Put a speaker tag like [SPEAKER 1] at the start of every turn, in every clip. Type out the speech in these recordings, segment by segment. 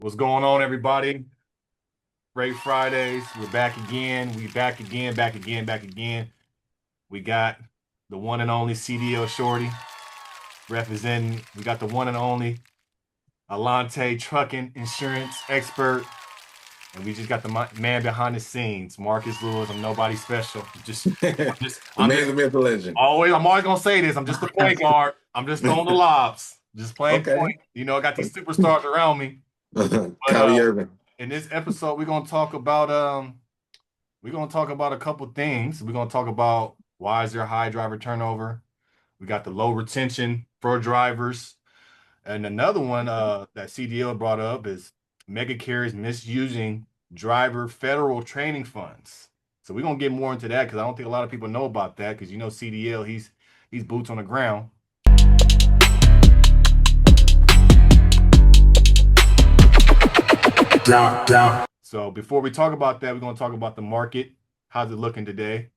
[SPEAKER 1] What's going on, everybody? Great Fridays. We're back again. We back again, back again, back again. We got the one and only CDL Shorty representing. We got the one and only Alante trucking insurance expert. And we just got the man behind the scenes, Marcus Lewis. I'm nobody special.
[SPEAKER 2] The myth, the legend.
[SPEAKER 1] I'm always gonna say this. I'm just the point guard. I'm just throwing the lobs. Just playing
[SPEAKER 2] Okay.
[SPEAKER 1] point. I got these superstars around me. But
[SPEAKER 2] Kyrie Irving.
[SPEAKER 1] in this episode, we're gonna talk about a couple things. We're gonna talk about why is there high driver turnover. We got the low retention for drivers, and another one that CDL brought up is mega carriers misusing driver federal training funds. So we're gonna get more into that because I don't think a lot of people know about that because CDL he's boots on the ground. Down. So before we talk about that, we're gonna talk about the market. How's it looking today?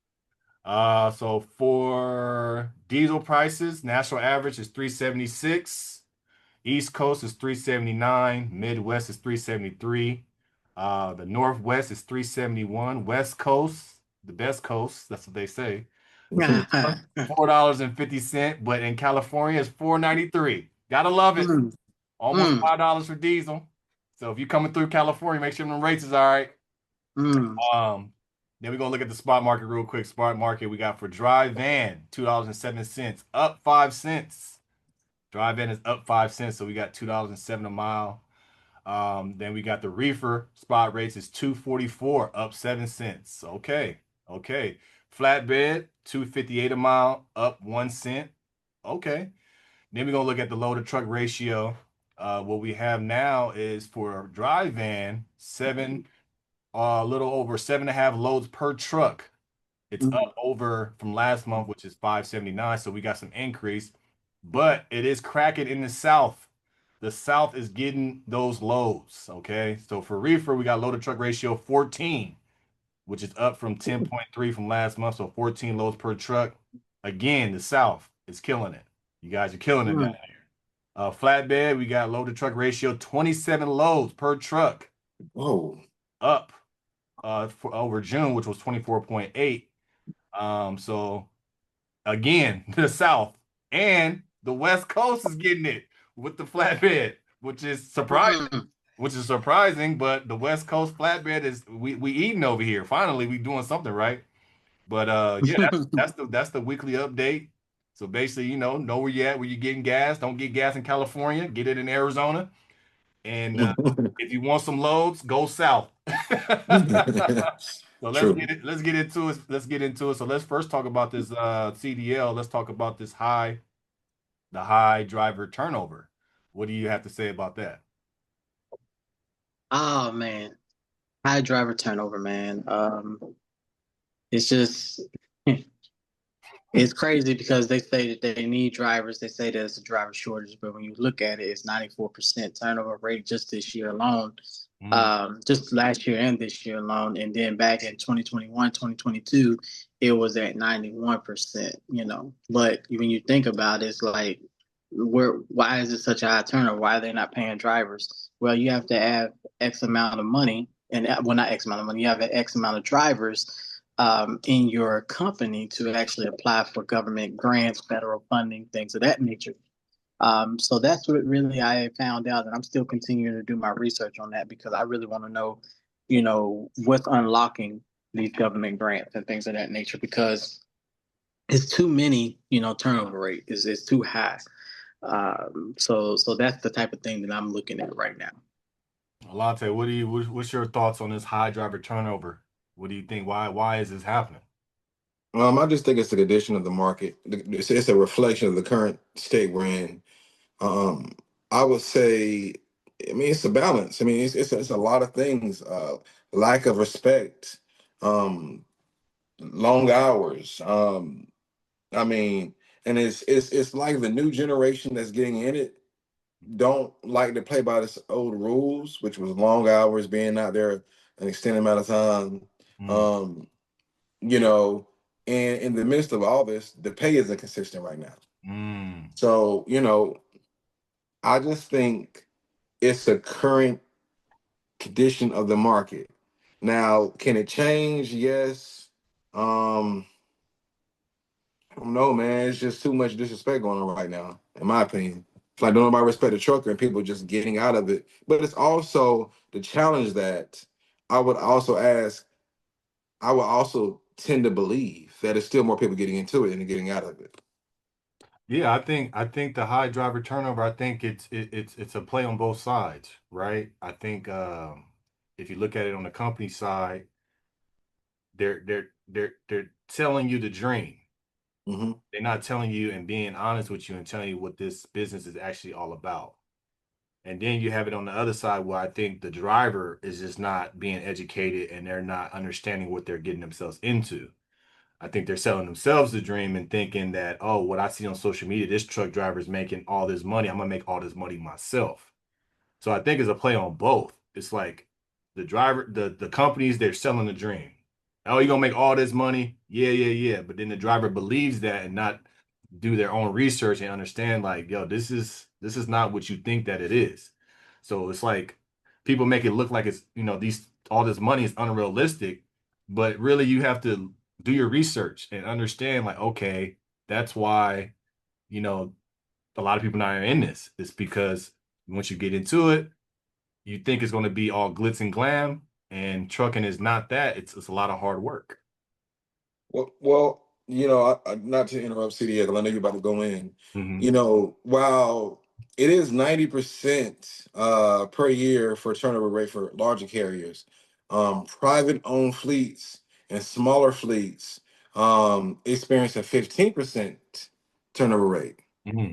[SPEAKER 1] So for diesel prices, national average is 376. East Coast is 379. Midwest is 373. The Northwest is 371. West Coast, the best coast, that's what they say. $4.50, but in California it's $4.93. Gotta love it. Almost $5 for diesel. So if you're coming through California, make sure them rates is all right. Then we're gonna look at the spot market real quick. Spot market we got for dry van, $2.07, up 5 cents. Dry van is up 5 cents, so we got $2.07 a mile. Then we got the reefer spot rates is $2.44, up 7 cents. Okay. Flatbed, $2.58 a mile, up 1 cent. Okay. Then we're gonna look at the load to truck ratio. What we have now is for dry van, a little over 7.5 loads per truck. It's up over from last month, which is 579. So we got some increase, but it is cracking in the South. The South is getting those loads. Okay. So for reefer, we got load to truck ratio 14, which is up from 10.3 from last month. So 14 loads per truck. Again, the South is killing it. You guys are killing it down there. Flatbed, we got load to truck ratio 27 loads per truck.
[SPEAKER 2] Whoa.
[SPEAKER 1] Up for over June, which was 24.8. So again, the South and the West Coast is getting it with the flatbed, which is surprising. But the West Coast flatbed is we eating over here. Finally, we doing something right. But yeah, that's the weekly update. So basically, know where you at, where you're getting gas. Don't get gas in California, get it in Arizona. And if you want some loads, go south. So let's get into it. So let's first talk about this CDL. Let's talk about the high driver turnover. What do you have to say about that?
[SPEAKER 3] Oh man, high driver turnover, man. It's just it's crazy because they say that they need drivers. They say there's a driver shortage, but when you look at it, it's 94% turnover rate just this year alone. Just last year and this year alone. And then back in 2021, 2022, it was at 91%, But when you think about it, it's like, why is it such a high turnover? Why are they not paying drivers? Well, you have to have X amount of money, and well, not X amount of money, you have an X amount of drivers in your company to actually apply for government grants, federal funding, things of that nature. So that's what really I found out, and I'm still continuing to do my research on that because I really want to know, what's unlocking these government grants and things of that nature because it's too many, turnover rate is too high. So that's the type of thing that I'm looking at right now.
[SPEAKER 1] Alante, what's your thoughts on this high driver turnover? What do you think? Why is this happening?
[SPEAKER 2] I just think it's the condition of the market. It's a reflection of the current state we're in. I would say, it's a balance. It's a lot of things. Lack of respect, long hours. And it's like the new generation that's getting in it don't like to play by this old rules, which was long hours, being out there an extended amount of time. And in the midst of all this, the pay isn't consistent right now. So, I just think it's a current condition of the market. Now, can it change? Yes. I don't know, man. It's just too much disrespect going on right now, in my opinion. It's like don't nobody respect the trucker and people just getting out of it. But it's also the challenge that I would also ask, I would also tend to believe that there's still more people getting into it than getting out of it.
[SPEAKER 1] Yeah, I think the high driver turnover, I think it's a play on both sides, right? I think if you look at it on the company side, they're telling you the dream.
[SPEAKER 2] Hmm.
[SPEAKER 1] They're not telling you and being honest with you and telling you what this business is actually all about. And then you have it on the other side where I think the driver is just not being educated and they're not understanding what they're getting themselves into. I think they're selling themselves the dream and thinking that, oh, what I see on social media, this truck driver is making all this money. I'm gonna make all this money myself. So I think it's a play on both. It's like the driver, the companies, they're selling the dream. Oh, you're gonna make all this money? Yeah, yeah, yeah. But then the driver believes that and not do their own research and understand, like, yo, this is not what you think that it is. So it's like people make it look like it's, these all this money is unrealistic, but really you have to do your research and understand, like, okay, that's why, you know, a lot of people not in this. It's because once you get into it, you think it's going to be all glitz and glam, and trucking is not that. It's a lot of hard work.
[SPEAKER 2] Well, not to interrupt CDL, because I know you're about to go in.
[SPEAKER 1] Hmm.
[SPEAKER 2] While it is 90% per year for turnover rate for larger carriers, private owned fleets and smaller fleets experience a 15% turnover rate.
[SPEAKER 1] Hmm.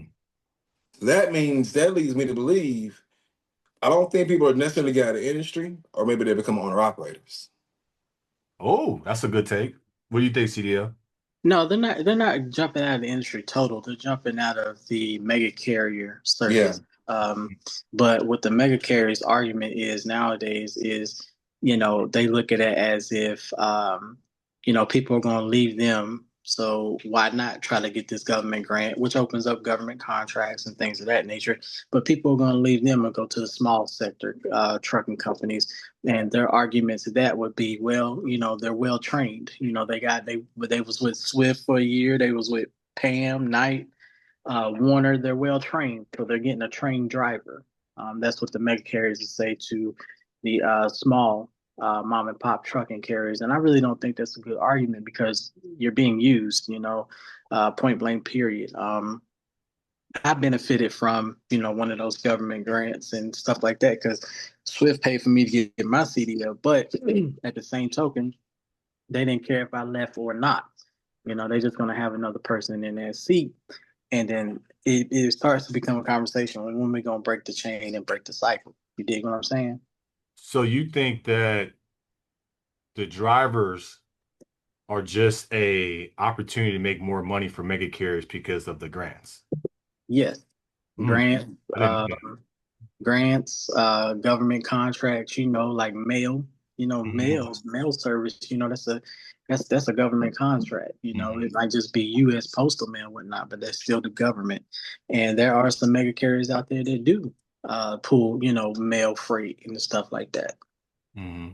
[SPEAKER 2] That leads me to believe I don't think people are necessarily get out of the industry, or maybe they become owner operators.
[SPEAKER 1] Oh, that's a good take. What do you think, CDL?
[SPEAKER 3] No, they're not jumping out of the industry total. They're jumping out of the mega carrier
[SPEAKER 2] Yeah.
[SPEAKER 3] circuit. But what the mega carriers argument is nowadays is, they look at it as if, people are going to leave them. So why not try to get this government grant, which opens up government contracts and things of that nature? But people are going to leave them and go to the small sector trucking companies. And their argument to that would be, well, they're well trained. They was with Swift for a year. They was with Pam Knight, Warner. They're well trained, so they're getting a trained driver. That's what the mega carriers would say to the small mom and pop trucking carriers. And I really don't think that's a good argument because you're being used. Point blank. Period. I benefited from, one of those government grants and stuff like that because Swift paid for me to get my CDL. But at the same token, they didn't care if I left or not. They're just going to have another person in that seat. And then it starts to become a conversation when we're going to break the chain and break the cycle. You dig what I'm saying?
[SPEAKER 1] So you think that the drivers are just a opportunity to make more money for mega carriers because of the grants?
[SPEAKER 3] Yes.
[SPEAKER 1] Mm,
[SPEAKER 3] Grant,
[SPEAKER 1] I didn't know
[SPEAKER 3] grants, government contracts, like mail,
[SPEAKER 1] that.
[SPEAKER 3] mail service, that's a government contract.
[SPEAKER 1] Hmm.
[SPEAKER 3] It might just be US postal mail and whatnot, but that's still the government. And there are some mega carriers out there that do pull, mail freight and stuff like that.
[SPEAKER 1] Hmm.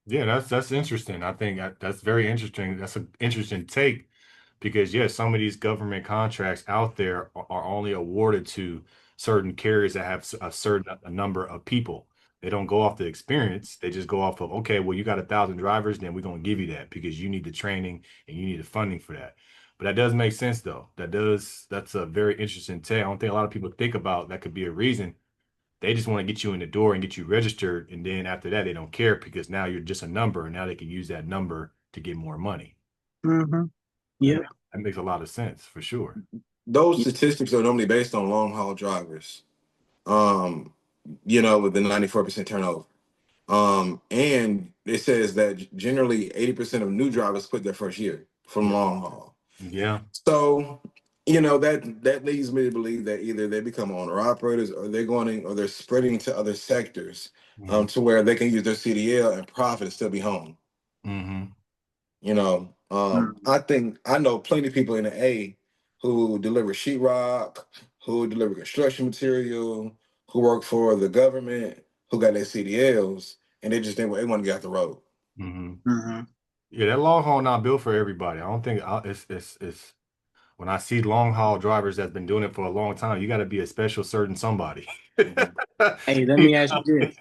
[SPEAKER 1] Yeah, that's interesting. I think that's very interesting. That's an interesting take because yes, some of these government contracts out there are only awarded to certain carriers that have a certain a number of people. They don't go off the experience. They just go off of, okay, well, you got 1,000 drivers, then we're gonna give you that because you need the training and you need the funding for that. But that does make sense though. That's a very interesting take. I don't think a lot of people think about that could be a reason. They just want to get you in the door and get you registered. And then after that, they don't care because now you're just a number. And now they can use that number to get more money.
[SPEAKER 3] Mm-hmm.
[SPEAKER 1] That
[SPEAKER 3] Yeah.
[SPEAKER 1] makes, that makes a lot of sense for sure.
[SPEAKER 2] Those statistics are normally based on long haul drivers. Um, with the 94% turnover. And it says that generally 80% of new drivers quit their first year from
[SPEAKER 1] Yeah.
[SPEAKER 2] long haul.
[SPEAKER 1] Yeah.
[SPEAKER 2] So, that leads me to believe that either they become owner operators or they're spreading to other sectors,
[SPEAKER 1] Hmm.
[SPEAKER 2] to where they can use their CDL and profit and still be home.
[SPEAKER 1] Hmm.
[SPEAKER 3] Mm-hmm.
[SPEAKER 2] I know plenty of people in the A who deliver sheetrock, who deliver construction material, who work for the government, who got their CDLs. and they want to get out the road.
[SPEAKER 3] Mm-hmm.
[SPEAKER 1] Yeah, that long haul not built for everybody. I don't think it's when I see long haul drivers that's been doing it for a long time, you got to be a special certain somebody.
[SPEAKER 2] Mhm.
[SPEAKER 3] Hey, let
[SPEAKER 1] You
[SPEAKER 3] me ask
[SPEAKER 1] know?
[SPEAKER 3] you this.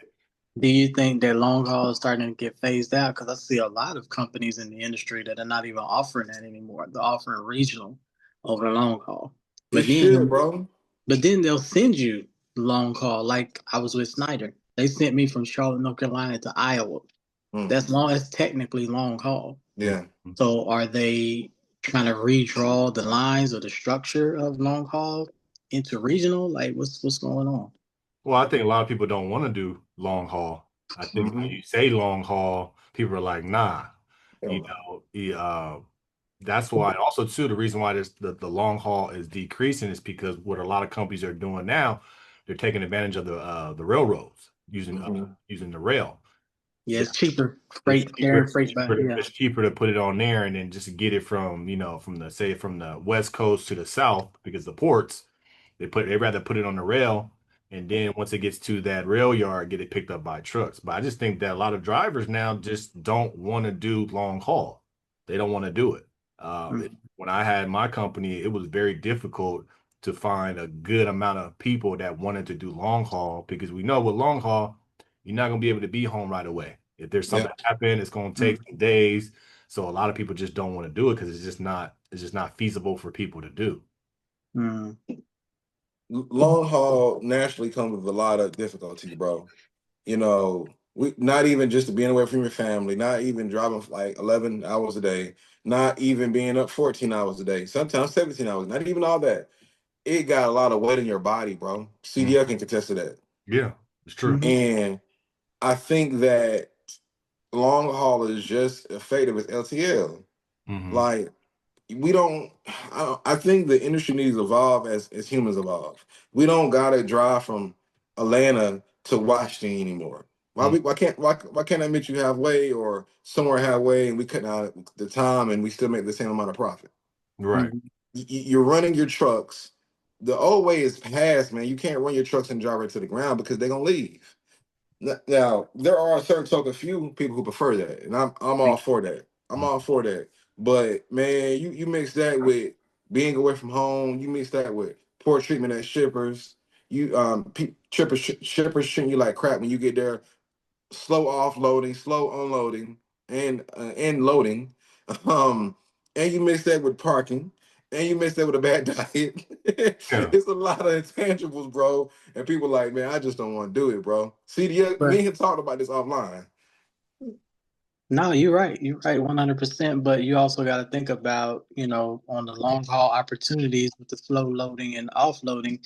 [SPEAKER 3] Do you think that long haul is starting to get phased out? Because I see a lot of companies in the industry that are not even offering that anymore. They're offering regional over long haul.
[SPEAKER 2] It
[SPEAKER 3] But
[SPEAKER 2] should,
[SPEAKER 3] then
[SPEAKER 2] bro.
[SPEAKER 3] but then they'll send you long haul. Like I was with Snyder. They sent me from Charlotte, North Carolina to Iowa.
[SPEAKER 2] Mm.
[SPEAKER 3] That's technically long haul.
[SPEAKER 2] Yeah.
[SPEAKER 3] So are they trying to redraw the lines or the structure of long haul into regional? Like what's going on?
[SPEAKER 1] Well, I think a lot of people don't want to do long haul. I think when
[SPEAKER 2] Mm-hmm.
[SPEAKER 1] you say long haul, people are like, nah,
[SPEAKER 2] Hell
[SPEAKER 1] you
[SPEAKER 2] no.
[SPEAKER 1] know, that's why also too, the reason why the long haul is decreasing is because what a lot of companies are doing now, they're taking advantage of the railroads
[SPEAKER 2] Mm-hmm.
[SPEAKER 1] using the rail.
[SPEAKER 3] Yeah,
[SPEAKER 1] Yeah,
[SPEAKER 3] it's cheaper. Freight carrying freight by yeah.
[SPEAKER 1] it's cheaper to put it on there and then just get it from, from the say from the West Coast to the South because the ports, they rather put it on the rail and then once it gets to that rail yard, get it picked up by trucks. But I just think that a lot of drivers now just don't want to do long haul. They don't want to do it.
[SPEAKER 3] Mm,
[SPEAKER 1] When I had my company, it was very difficult to find a good amount of people that wanted to do long haul because we know with long haul, you're not going to be able to be home right away. If there's
[SPEAKER 2] Yeah.
[SPEAKER 1] something happen, it's going to take
[SPEAKER 3] mm,
[SPEAKER 1] some days. So a lot of people just don't want to do it because it's just not feasible for people to do.
[SPEAKER 3] mm,
[SPEAKER 2] Long haul naturally comes with a lot of difficulties, bro. You know, we not even just being away from your family, not even driving for like 11 hours a day, not even being up 14 hours a day, sometimes 17 hours, not even all that. It got a lot of weight in your body, bro.
[SPEAKER 1] Mhm.
[SPEAKER 2] CDL can contest to that.
[SPEAKER 1] Yeah, it's true.
[SPEAKER 3] mhm.
[SPEAKER 2] And I think that long haul is just effective as LTL.
[SPEAKER 1] Hmm.
[SPEAKER 2] Like we don't I think the industry needs to evolve as humans evolve. We don't gotta drive from Atlanta to Washington anymore. Why can't I meet you halfway or somewhere halfway and we cut out the time and we still make the same amount of profit?
[SPEAKER 1] Right.
[SPEAKER 3] Mhm.
[SPEAKER 2] You're running your trucks. The old way is past, man. You can't run your trucks and drive it to the ground because they're gonna leave. Now, there are a certain token few people who prefer that, and I'm all for that. I'm all for that. But man, you mix that with being away from home. You mix that with poor treatment at shippers. You shippers treating you like crap when you get there, slow offloading, slow unloading, and loading. Um, and you mix that with parking, and you mix that with a bad diet.
[SPEAKER 1] Yeah.
[SPEAKER 2] It's a lot of intangibles, bro. And people like, man, I just don't want to do it, bro. CDL, me
[SPEAKER 3] But
[SPEAKER 2] and him talked about this offline.
[SPEAKER 3] no, you're right. You're right, 100%. But you also got to think about, on the long haul opportunities with the slow loading and offloading.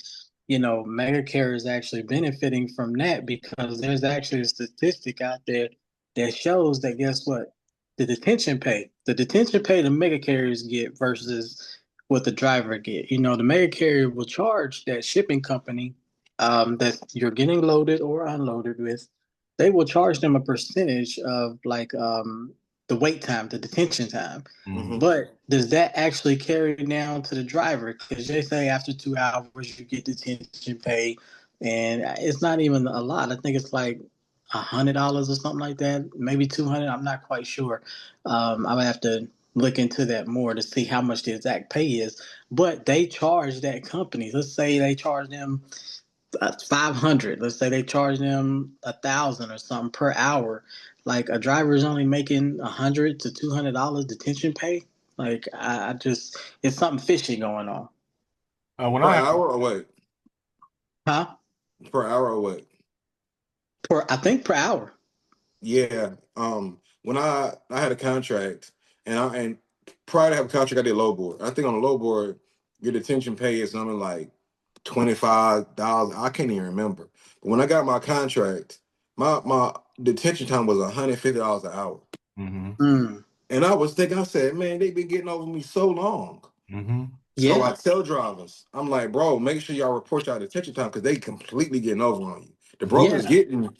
[SPEAKER 3] Mega carriers actually benefiting from that because there's actually a statistic out there that shows that guess what? The detention pay the mega carriers get versus what the driver get. The mega carrier will charge that shipping company that you're getting loaded or unloaded with. They will charge them a percentage of like the wait time, the detention time.
[SPEAKER 1] Hmm.
[SPEAKER 2] Hmm.
[SPEAKER 3] But does that actually carry down to the driver? Because they say after 2 hours you get detention pay, and it's not even a lot. I think it's like $100 or something like that, maybe 200. I'm not quite sure. I would have to look into that more to see how much the exact pay is. But they charge that company. Let's say they charge them 500. Let's say they charge them 1,000 or something per hour. Like a driver is only making $100 to $200 detention pay. Like I just it's something fishy going on.
[SPEAKER 1] When
[SPEAKER 2] Per
[SPEAKER 1] I have
[SPEAKER 2] hour or what?
[SPEAKER 3] Huh?
[SPEAKER 2] Per hour or what?
[SPEAKER 3] I think per hour.
[SPEAKER 2] Yeah. When I had a contract and prior to have a contract, I did low board. I think on a low board, your detention pay is something like $25. I can't even remember. But when I got my contract, my detention time was $150 an hour.
[SPEAKER 1] hmm
[SPEAKER 3] Mm.
[SPEAKER 2] And I was thinking, I said, man, they've been getting over me so long.
[SPEAKER 1] hmm
[SPEAKER 2] So I
[SPEAKER 3] Yeah.
[SPEAKER 2] tell drivers, I'm like, bro, make sure y'all report y'all detention time because they completely getting over on you. The broker's
[SPEAKER 3] Yeah.
[SPEAKER 2] getting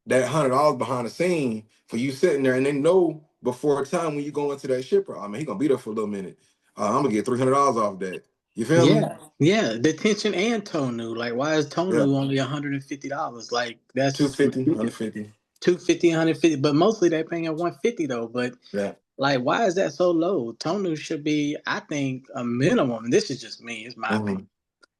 [SPEAKER 2] that $100 behind the scene for you sitting there, and they know before time when you go into that shipper, I mean, he gonna be there for a little minute. I'm gonna get $300 off that. You feel me?
[SPEAKER 3] Yeah. Yeah. Detention and tow new. Like why is tow
[SPEAKER 2] Yeah,
[SPEAKER 3] new only $150? Like that's
[SPEAKER 2] 250,
[SPEAKER 3] ridiculous.
[SPEAKER 2] 150.
[SPEAKER 3] 250, 150, but mostly they're paying at 150 though. But
[SPEAKER 2] Yeah.
[SPEAKER 3] like, why is that so low? Tonu should be, I think, a minimum. And this is just me, it's my opinion.
[SPEAKER 2] Mhm.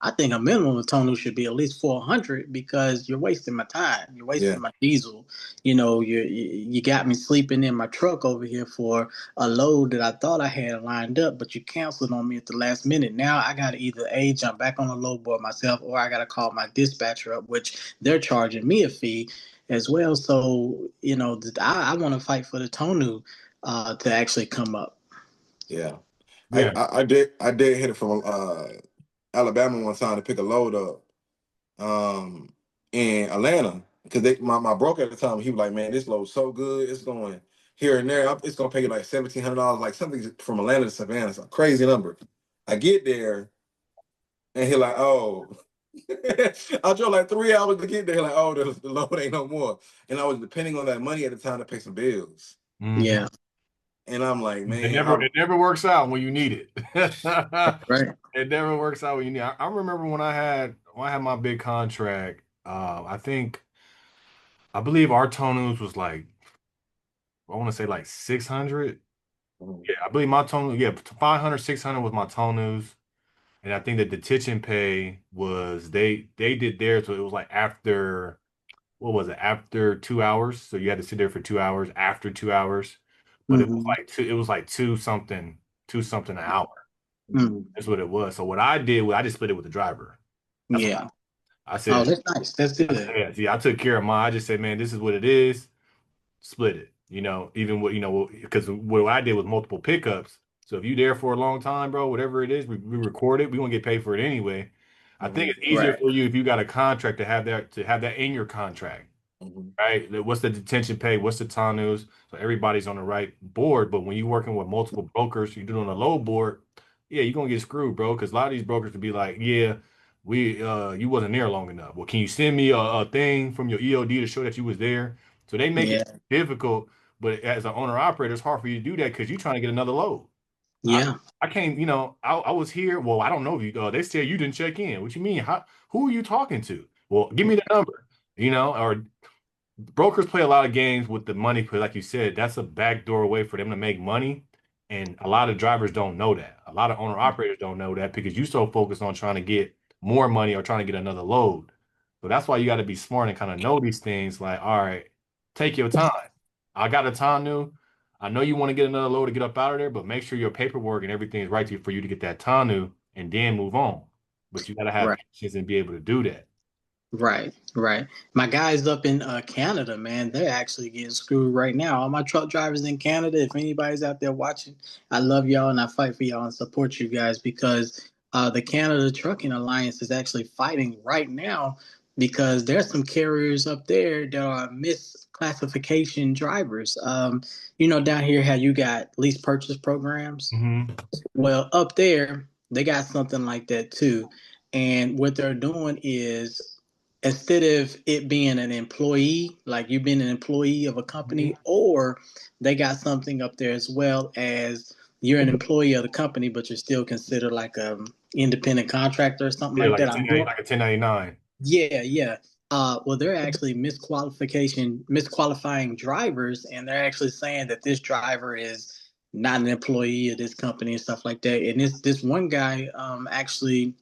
[SPEAKER 3] I think a minimum of Tonu should be at least 400 because you're wasting my time. You're wasting
[SPEAKER 2] Yeah.
[SPEAKER 3] my diesel. You know, you got me sleeping in my truck over here for a load that I thought I had lined up, but you canceled on me at the last minute. Now I got to either A, jump back on the load board myself, or I got to call my dispatcher up, which they're charging me a fee as well. So, you know, I want to fight for the Tonu to actually come up.
[SPEAKER 2] Yeah.
[SPEAKER 1] Yeah.
[SPEAKER 2] I did hit it from Alabama one time to pick a load up in Atlanta because my broker at the time, he was like, man, this load's so good, it's going here and there. It's gonna pay you like $1,700, like something from Atlanta to Savannah. It's a crazy number. I get there and he like, oh, I drove like 3 hours to get there. Like, oh, the load ain't no more. And I was depending on that money at the time to pay some bills.
[SPEAKER 1] Mhm.
[SPEAKER 3] Yeah,
[SPEAKER 2] And I'm like,
[SPEAKER 1] It
[SPEAKER 2] man,
[SPEAKER 1] never it never works out when you need it.
[SPEAKER 3] right.
[SPEAKER 1] It never works out when you need. I remember when I had my big contract. I believe our tonus was like, I want to say like 600. Yeah, I believe my tonu, yeah, 500, 600 was my tonus. And I think the detention pay was they did theirs, so it was like after, what was it, after 2 hours. So you had to sit there for 2 hours after 2 hours. But
[SPEAKER 3] Hmm.
[SPEAKER 1] it was like two something an hour.
[SPEAKER 3] Hmm.
[SPEAKER 1] That's what it was. So what I did was I just split it with the driver. That's what
[SPEAKER 3] Yeah.
[SPEAKER 1] I
[SPEAKER 3] Oh,
[SPEAKER 1] said.
[SPEAKER 3] that's nice. That's good.
[SPEAKER 1] Yeah, see, I took care of mine. I just said, man, this is what it is. Split it. Even what because what I did was multiple pickups. So if you there for a long time, bro, whatever it is, we record it. We gonna get paid for it anyway. I think
[SPEAKER 2] mhm,
[SPEAKER 1] it's easier
[SPEAKER 3] Right.
[SPEAKER 1] for you if you got a contract to have that in your contract,
[SPEAKER 2] mhm,
[SPEAKER 1] right? What's the detention pay? What's the tonus? So everybody's on the right board. But when you're working with multiple brokers, you're doing a low board, yeah, you're gonna get screwed, bro. Because a lot of these brokers would be like, yeah, you wasn't there long enough. Well, can you send me a thing from your EOD to show that you was there? So they make it
[SPEAKER 3] Yeah.
[SPEAKER 1] difficult. But as an owner operator, it's hard for you to do that because you're trying to get another load. I
[SPEAKER 3] Yeah.
[SPEAKER 1] I can't, I was here. Well, I don't know if you. They said you didn't check in. What you mean? Who are you talking to? Well, give me the number. Or brokers play a lot of games with the money because, like you said, that's a backdoor way for them to make money. And a lot of drivers don't know that. A lot of owner operators don't know that because you're so focused on trying to get more money or trying to get another load. So that's why you got to be smart and kind of know these things. Like, all right, take your time. I got a time new. I know you want to get another load to get up out of there, but make sure your paperwork and everything is right for you to get that time new and then move on. But you got to have
[SPEAKER 3] Right.
[SPEAKER 1] patience and be able to do that.
[SPEAKER 3] Right. Right. My guys up in Canada, man, they're actually getting screwed right now. All my truck drivers in Canada, if anybody's out there watching, I love y'all and I fight for y'all and support you guys because the Canada Trucking Alliance is actually fighting right now because there's some carriers up there that are misclassification drivers. Down here how you got lease purchase programs.
[SPEAKER 1] Hmm.
[SPEAKER 3] Well, up there, they got something like that too. And what they're doing is instead of it being an employee, like you've been an employee of a company, or they got something up there as well as you're an employee of the company, but you're still considered like a independent contractor or something
[SPEAKER 1] Yeah,
[SPEAKER 3] like
[SPEAKER 1] like a
[SPEAKER 3] that.
[SPEAKER 1] 1090, like a 1099.
[SPEAKER 3] Yeah, yeah. Well, they're actually misqualifying drivers, and they're actually saying that this driver is not an employee of this company and stuff like that. And this one guy actually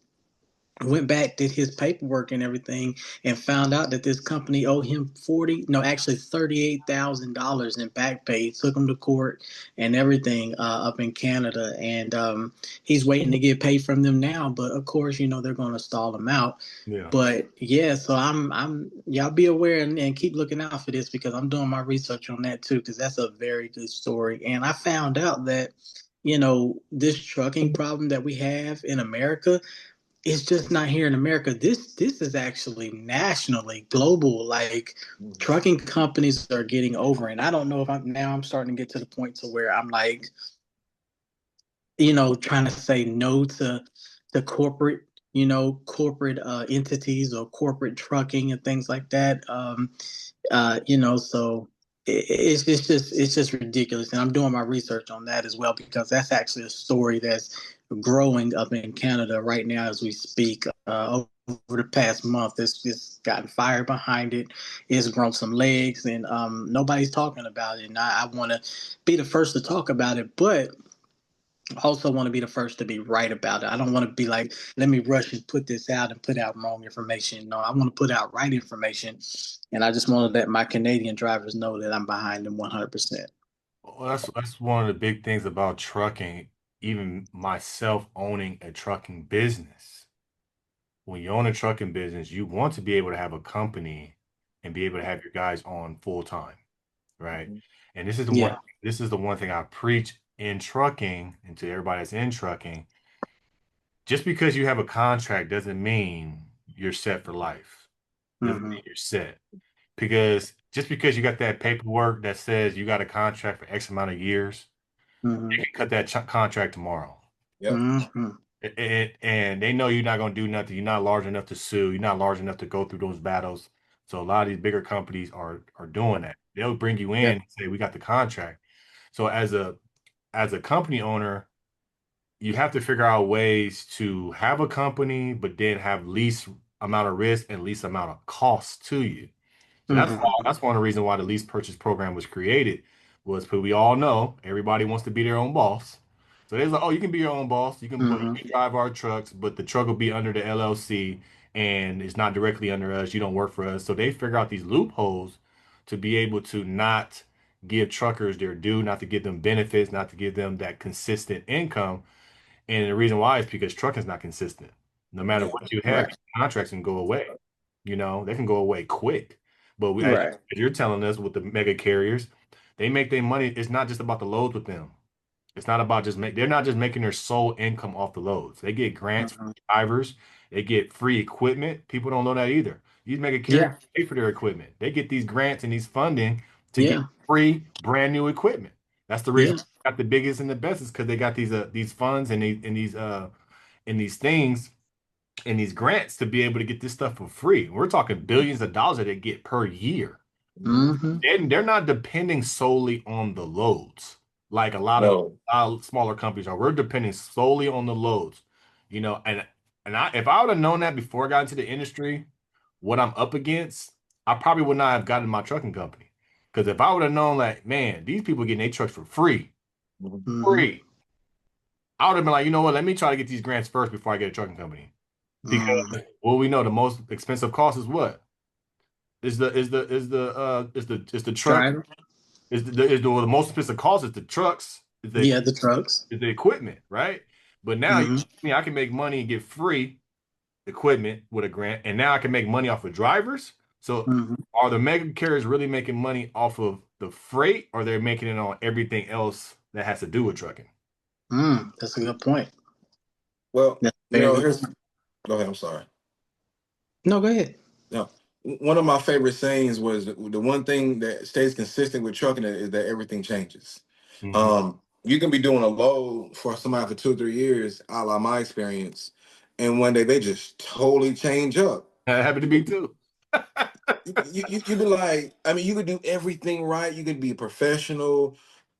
[SPEAKER 3] went back, did his paperwork and everything, and found out that this company owed him actually $38,000 in back pay. Took him to court and everything up in Canada, and he's waiting to get paid from them now. But of course, they're going to stall him out.
[SPEAKER 1] Yeah.
[SPEAKER 3] But yeah, so I'm y'all be aware and keep looking out for this because I'm doing my research on that too because that's a very good story. And I found out that this trucking problem that we have in America, it's just not here in America. This is actually nationally global. Like
[SPEAKER 2] mhm.
[SPEAKER 3] trucking companies are getting over, and I don't know if I'm starting to get to the point to where I'm like, trying to say no to corporate entities or corporate trucking and things like that. So it's just ridiculous, and I'm doing my research on that as well because that's actually a story that's growing up in Canada right now as we speak. over the past month. It's gotten fire behind it. It's grown some legs, and nobody's talking about it. And I want to be the first to talk about it, but also want to be the first to be right about it. I don't want to be like, let me rush and put this out and put out wrong information. No, I want to put out right information, and I just want to let my Canadian drivers know that I'm behind them 100%.
[SPEAKER 1] Well, that's one of the big things about trucking, even myself owning a trucking business. When you own a trucking business, you want to be able to have a company and be able to have your guys on full time, right?
[SPEAKER 2] Mhm.
[SPEAKER 1] And
[SPEAKER 3] Yeah.
[SPEAKER 1] this is the one thing I preach in trucking and to everybody that's in trucking. Just because you have a contract doesn't mean you're set for life. Doesn't
[SPEAKER 3] Mm-hmm.
[SPEAKER 1] mean you're set. Because just because you got that paperwork that says you got a contract for X amount of years,
[SPEAKER 3] Mm-hmm.
[SPEAKER 1] you can cut that contract tomorrow.
[SPEAKER 2] Yep.
[SPEAKER 3] Mm-hmm.
[SPEAKER 1] And they know you're not going to do nothing. You're not large enough to sue. You're not large enough to go through those battles. So a lot of these bigger companies are doing that. They'll bring you in
[SPEAKER 3] Yeah.
[SPEAKER 1] and say, "We got the contract." So as a company owner, you have to figure out ways to have a company, but then have least amount of risk and least amount of cost to you. So
[SPEAKER 3] Mm-hmm.
[SPEAKER 1] that's one of the reasons why the lease purchase program was created was because we all know everybody wants to be their own boss. So they're like, oh, you can be your own boss. You
[SPEAKER 3] Mm-hmm.
[SPEAKER 1] can drive our trucks, but the truck will be under the LLC and it's not directly under us. You don't work for us. So they figure out these loopholes to be able to not give truckers their due, not to give them benefits, not to give them that consistent income. And the reason why is because trucking is not consistent. No matter
[SPEAKER 2] Yeah.
[SPEAKER 1] what you have,
[SPEAKER 3] Right.
[SPEAKER 1] your contracts can go away. You know, they can go away quick. But
[SPEAKER 3] Right.
[SPEAKER 1] as you're telling us with the mega carriers, they make their money. It's not just about the loads with them. It's not about they're not just making their sole income off the loads. They get grants for
[SPEAKER 3] Mm-hmm.
[SPEAKER 1] drivers. They get free equipment. People don't know that either. These mega carriers
[SPEAKER 3] Yeah.
[SPEAKER 1] pay for their equipment. They get these grants and these funding to get
[SPEAKER 3] Yeah.
[SPEAKER 1] free brand new equipment. That's the reason
[SPEAKER 3] Yeah.
[SPEAKER 1] why they got the biggest and the best is because they got these funds and these things and these grants to be able to get this stuff for free. We're talking billions of dollars that they get per year.
[SPEAKER 2] Mhm.
[SPEAKER 3] Mm-hmm.
[SPEAKER 1] And they're not depending solely on the loads like
[SPEAKER 2] No.
[SPEAKER 1] a lot of smaller companies are. We're depending solely on the loads, you know. And if I would have known that before I got into the industry, what I'm up against, I probably would not have gotten my trucking company. Because if I would have known, like, man, these people getting their trucks for
[SPEAKER 2] Mhm.
[SPEAKER 3] Mm-hmm.
[SPEAKER 1] free, I would have been like, you know what? Let me try to get these grants first before I get a trucking company.
[SPEAKER 3] Mm-hmm.
[SPEAKER 1] Because well, we know the most expensive cost is what? Is the truck
[SPEAKER 3] Driver.
[SPEAKER 1] well, the most expensive cost is the trucks,
[SPEAKER 3] Yeah, the trucks.
[SPEAKER 1] is the equipment, right? But now
[SPEAKER 3] Mm-hmm.
[SPEAKER 1] I can make money and get free equipment with a grant, and now I can make money off of drivers. So
[SPEAKER 3] Mm-hmm.
[SPEAKER 1] are the mega carriers really making money off of the freight, or they're making it on everything else that has to do with trucking?
[SPEAKER 3] That's a good point.
[SPEAKER 2] Well,
[SPEAKER 3] That's a very good
[SPEAKER 2] here's
[SPEAKER 3] point.
[SPEAKER 2] go ahead. I'm sorry.
[SPEAKER 3] No, go ahead.
[SPEAKER 2] Now, one of my favorite sayings was the one thing that stays consistent with trucking is that everything changes.
[SPEAKER 1] Hmm.
[SPEAKER 2] You can be doing a load for somebody for 2 or 3 years, a la my experience, and one day they just totally change up.
[SPEAKER 1] That happened to me too.
[SPEAKER 2] You be like, I mean, you could do everything right. You could be a professional.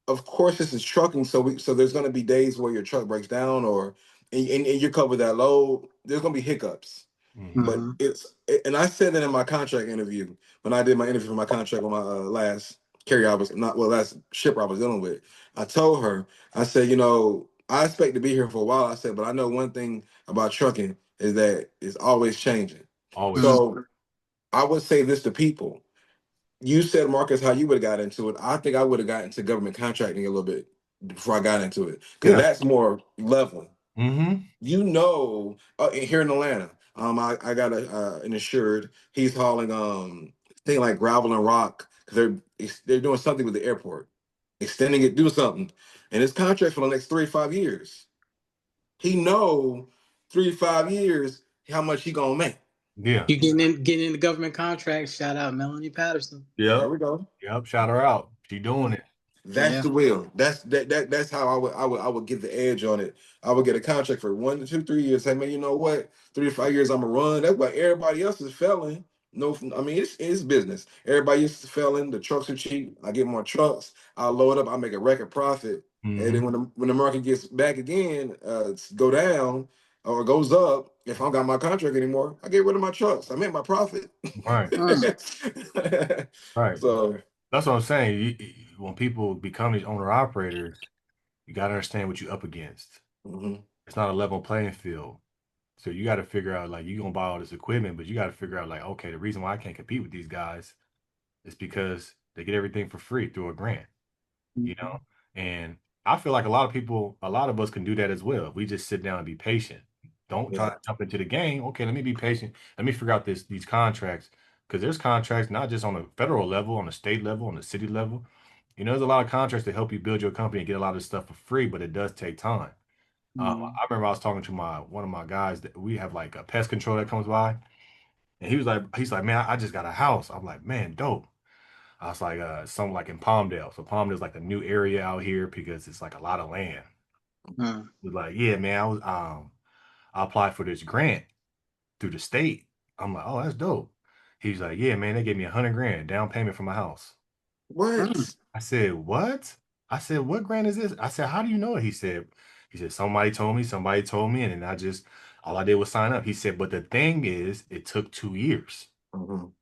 [SPEAKER 2] Of course, this is trucking, so there's going to be days where your truck breaks down, or and you cover that load. There's going to be hiccups.
[SPEAKER 1] Hmm.
[SPEAKER 2] But
[SPEAKER 3] Mm-hmm.
[SPEAKER 2] and I said that in my contract interview when I did my interview for my contract on my last carrier I was not well last shipper I was dealing with. I told her, I said, I expect to be here for a while. I said, but I know one thing about trucking is that it's always changing.
[SPEAKER 1] Always.
[SPEAKER 2] So I would say this to people. You said, Marcus, how you would have got into it. I think I would have got into government contracting a little bit before I got into it because
[SPEAKER 1] Yeah.
[SPEAKER 2] that's more level.
[SPEAKER 1] Hmm.
[SPEAKER 2] Here in Atlanta, I got an insured. He's hauling thing like gravel and rock because they're doing something with the airport, extending it, do something, and his contract for the next 3 to 5 years. He know 3 to 5 years how much he gonna make.
[SPEAKER 1] Yeah.
[SPEAKER 3] You getting in the government contract? Shout out Melanie Patterson.
[SPEAKER 2] There
[SPEAKER 1] Yep.
[SPEAKER 2] we go.
[SPEAKER 1] Yep. Shout her out. She doing it.
[SPEAKER 2] That's
[SPEAKER 3] Yeah.
[SPEAKER 2] the will. That's how I would get the edge on it. I would get a contract for 1 to 2, 3 years. Say, man, you know what? 3 to 5 years, I'm gonna run. That's what everybody else is failing. No, I mean it's business. Everybody else is failing. The trucks are cheap. I get more trucks. I load up. I make a record profit. And
[SPEAKER 1] Hmm.
[SPEAKER 2] then when the market gets back again, go down. or it goes up, if I don't got my contract anymore, I get rid of my trucks. I make my profit.
[SPEAKER 1] Right.
[SPEAKER 3] Mm.
[SPEAKER 1] Right.
[SPEAKER 2] So,
[SPEAKER 1] That's what I'm saying. When people become these owner operators, you got to understand what you're up against.
[SPEAKER 2] mhm,
[SPEAKER 1] It's not a level playing field. So you got to figure out like you're gonna buy all this equipment, but you got to figure out like, okay, the reason why I can't compete with these guys is because they get everything for free through a grant, you know? And I feel like a lot of us can do that as well. We just sit down and be patient. Don't try
[SPEAKER 2] yeah,
[SPEAKER 1] to jump into the game. Okay, let me be patient. Let me figure out these contracts. Because there's contracts not just on the federal level, on the state level, on the city level. You know, there's a lot of contracts to help you build your company and get a lot of this stuff for free, but it does take time.
[SPEAKER 3] Mm.
[SPEAKER 1] I remember I was talking to my one of my guys that we have like a pest control that comes by, and he's like, man, I just got a house. I'm like, man, dope. I was like, something like in Palmdale. So Palmdale's like a new area out here because it's like a lot of land.
[SPEAKER 3] Mm.
[SPEAKER 1] He was like, yeah, man, I applied for this grant through the state. I'm like, oh, that's dope. He's like, yeah, man, they gave me 100 grand down payment for my house.
[SPEAKER 3] Mm.
[SPEAKER 2] what?
[SPEAKER 1] I said, what? I said, what grant is this? I said, how do you know it? He said, somebody told me, and then all I did was sign up. He said, but the thing is, it took 2 years.
[SPEAKER 2] Mhm.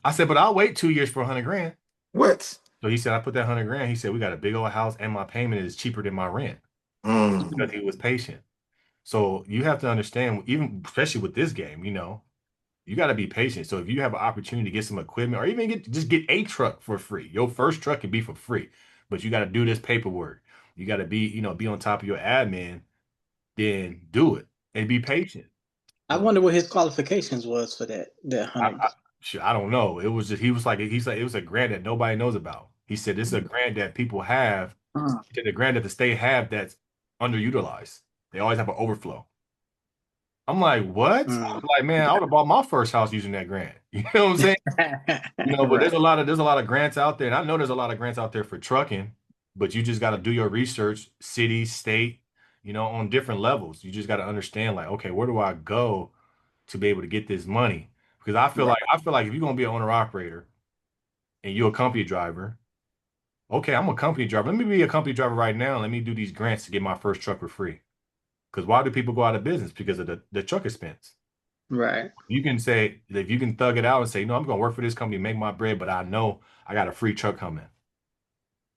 [SPEAKER 1] I said, but I'll wait 2 years for 100 grand.
[SPEAKER 2] What?
[SPEAKER 1] So he said, I put that 100 grand. He said, we got a big old house and my payment is cheaper than my rent because
[SPEAKER 2] Mm.
[SPEAKER 1] he was patient. So you have to understand, even especially with this game, you got to be patient. So if you have an opportunity to get some equipment or even just get a truck for free, your first truck can be for free, but you got to do this paperwork. You got to be on top of your admin, then do it and be patient.
[SPEAKER 3] I
[SPEAKER 1] But
[SPEAKER 3] wonder what his qualifications was for that
[SPEAKER 1] I,
[SPEAKER 3] 100.
[SPEAKER 1] I, I don't know. It was just, he's like, it was a grant that nobody knows about. He said, this is a grant that people have.
[SPEAKER 3] Mm.
[SPEAKER 1] He said, the grant that the state have that's underutilized. They always have an overflow. I'm like, what? I'm
[SPEAKER 3] Mm.
[SPEAKER 1] like, man, I would have bought my first house using that grant. You know what I'm saying? But
[SPEAKER 3] Right.
[SPEAKER 1] there's a lot of grants out there, and I know there's a lot of grants out there for trucking, but you just got to do your research, city, state, on different levels. You just got to understand, like, okay, where do I go to be able to get this money? Because
[SPEAKER 3] Right.
[SPEAKER 1] I feel like if you're gonna be an owner operator and you're a company driver, okay, I'm a company driver. Let me be a company driver right now. Let me do these grants to get my first truck for free. Because why do people go out of business? Because of the truck expense.
[SPEAKER 3] Right.
[SPEAKER 1] You can say if you can thug it out and say, no, I'm gonna work for this company, make my bread, but I know I got a free truck coming.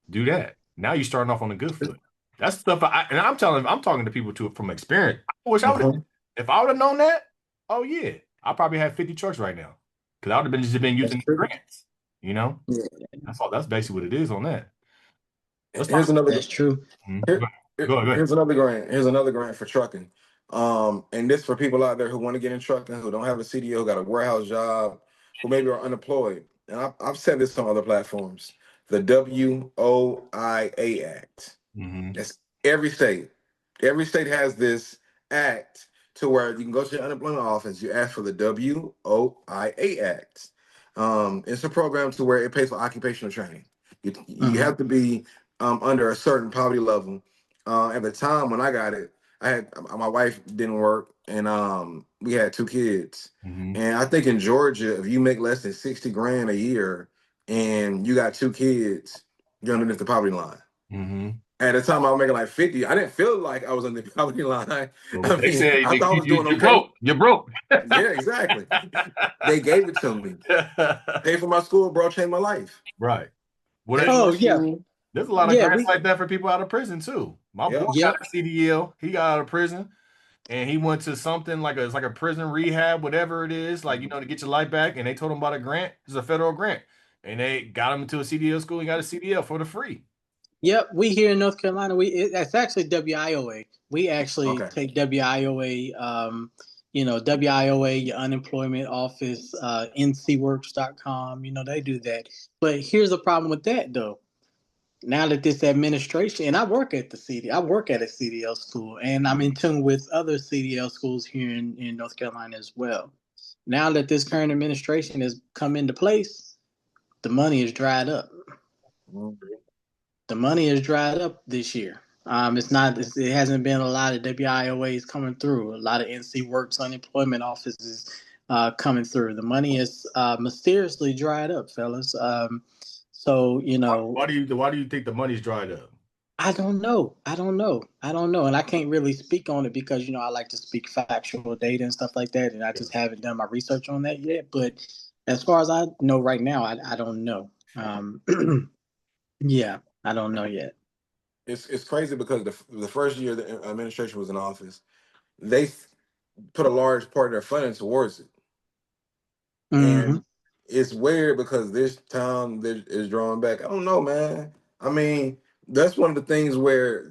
[SPEAKER 1] Do that. Now you're starting off on a good foot. That's stuff and I'm talking to people from experience. I wish I would
[SPEAKER 2] Mhm.
[SPEAKER 1] if I would have known that, oh yeah, I probably have 50 trucks right now. Because I would have been
[SPEAKER 3] That's
[SPEAKER 1] using these
[SPEAKER 3] true.
[SPEAKER 1] grants, you know?
[SPEAKER 3] Yeah,
[SPEAKER 1] That's all that's basically what it is on that. Let's talk.
[SPEAKER 2] Here's another.
[SPEAKER 3] that's true.
[SPEAKER 2] Here,
[SPEAKER 1] Go ahead.
[SPEAKER 2] here's another grant. Here's another grant for trucking. And this for people out there who want to get in trucking, who don't have a CDL, who got a warehouse job, who maybe are unemployed. And I've said this on other platforms. The WOIA Act.
[SPEAKER 1] Mm-hmm.
[SPEAKER 2] That's every state. Every state has this act to where you can go to the unemployment office. You ask for the WOIA Act. It's a program to where it pays for occupational training. You
[SPEAKER 3] Hmm.
[SPEAKER 2] have to be under a certain poverty level. At the time when I got it, I had my wife didn't work, and we had two kids.
[SPEAKER 1] Mm-hmm.
[SPEAKER 2] And I think in Georgia, if you make less than 60 grand a year and you got two kids, you're underneath the poverty line.
[SPEAKER 1] Mm-hmm.
[SPEAKER 2] At the time, I was making like 50. I didn't feel like I was on the poverty line.
[SPEAKER 1] Well,
[SPEAKER 2] I
[SPEAKER 1] they
[SPEAKER 2] mean,
[SPEAKER 1] said
[SPEAKER 2] I thought I was doing
[SPEAKER 1] you're
[SPEAKER 2] okay.
[SPEAKER 1] broke. You're broke.
[SPEAKER 2] Yeah, exactly. They gave it to me. Paid for my school, bro. Changed my life.
[SPEAKER 1] Right. Well,
[SPEAKER 2] Paid for my
[SPEAKER 3] Oh yeah,
[SPEAKER 2] school.
[SPEAKER 1] there's a lot of
[SPEAKER 3] yeah.
[SPEAKER 1] grants
[SPEAKER 3] We
[SPEAKER 1] like that for people out of prison too. My boy
[SPEAKER 2] Yep.
[SPEAKER 1] got
[SPEAKER 3] Yep.
[SPEAKER 1] a CDL. He got out of prison and he went to something like it's like a prison rehab, whatever it is, like to get your life back. And they told him about a grant. It's a federal grant, and they got him into a CDL school. He got a CDL for the free.
[SPEAKER 3] Yep. We here in North Carolina. That's actually WIOA. We actually
[SPEAKER 2] Okay.
[SPEAKER 3] take WIOA. WIOA, your unemployment office, ncworks.com. They do that. But here's the problem with that though. Now that this administration, and I work at a CDL school, and I'm in tune with other CDL schools here in North Carolina as well. Now that this current administration has come into place, the money is dried up.
[SPEAKER 2] Mhm.
[SPEAKER 3] The money is dried up this year. It hasn't been a lot of WIOAs coming through. A lot of NC Works unemployment offices coming through. The money is mysteriously dried up, fellas. So
[SPEAKER 1] Why do you think the money's dried up?
[SPEAKER 3] I don't know. I don't know. I don't know. And I can't really speak on it because, I like to speak factual data and stuff like that. And I just haven't done my research on that yet. But as far as I know right now, I don't know. Yeah, I don't know yet.
[SPEAKER 2] It's crazy because the first year the administration was in office, they put a large part of their funding towards it.
[SPEAKER 3] Hmm.
[SPEAKER 2] And it's weird because this time is drawing back. I don't know, man. I mean, that's one of the things where,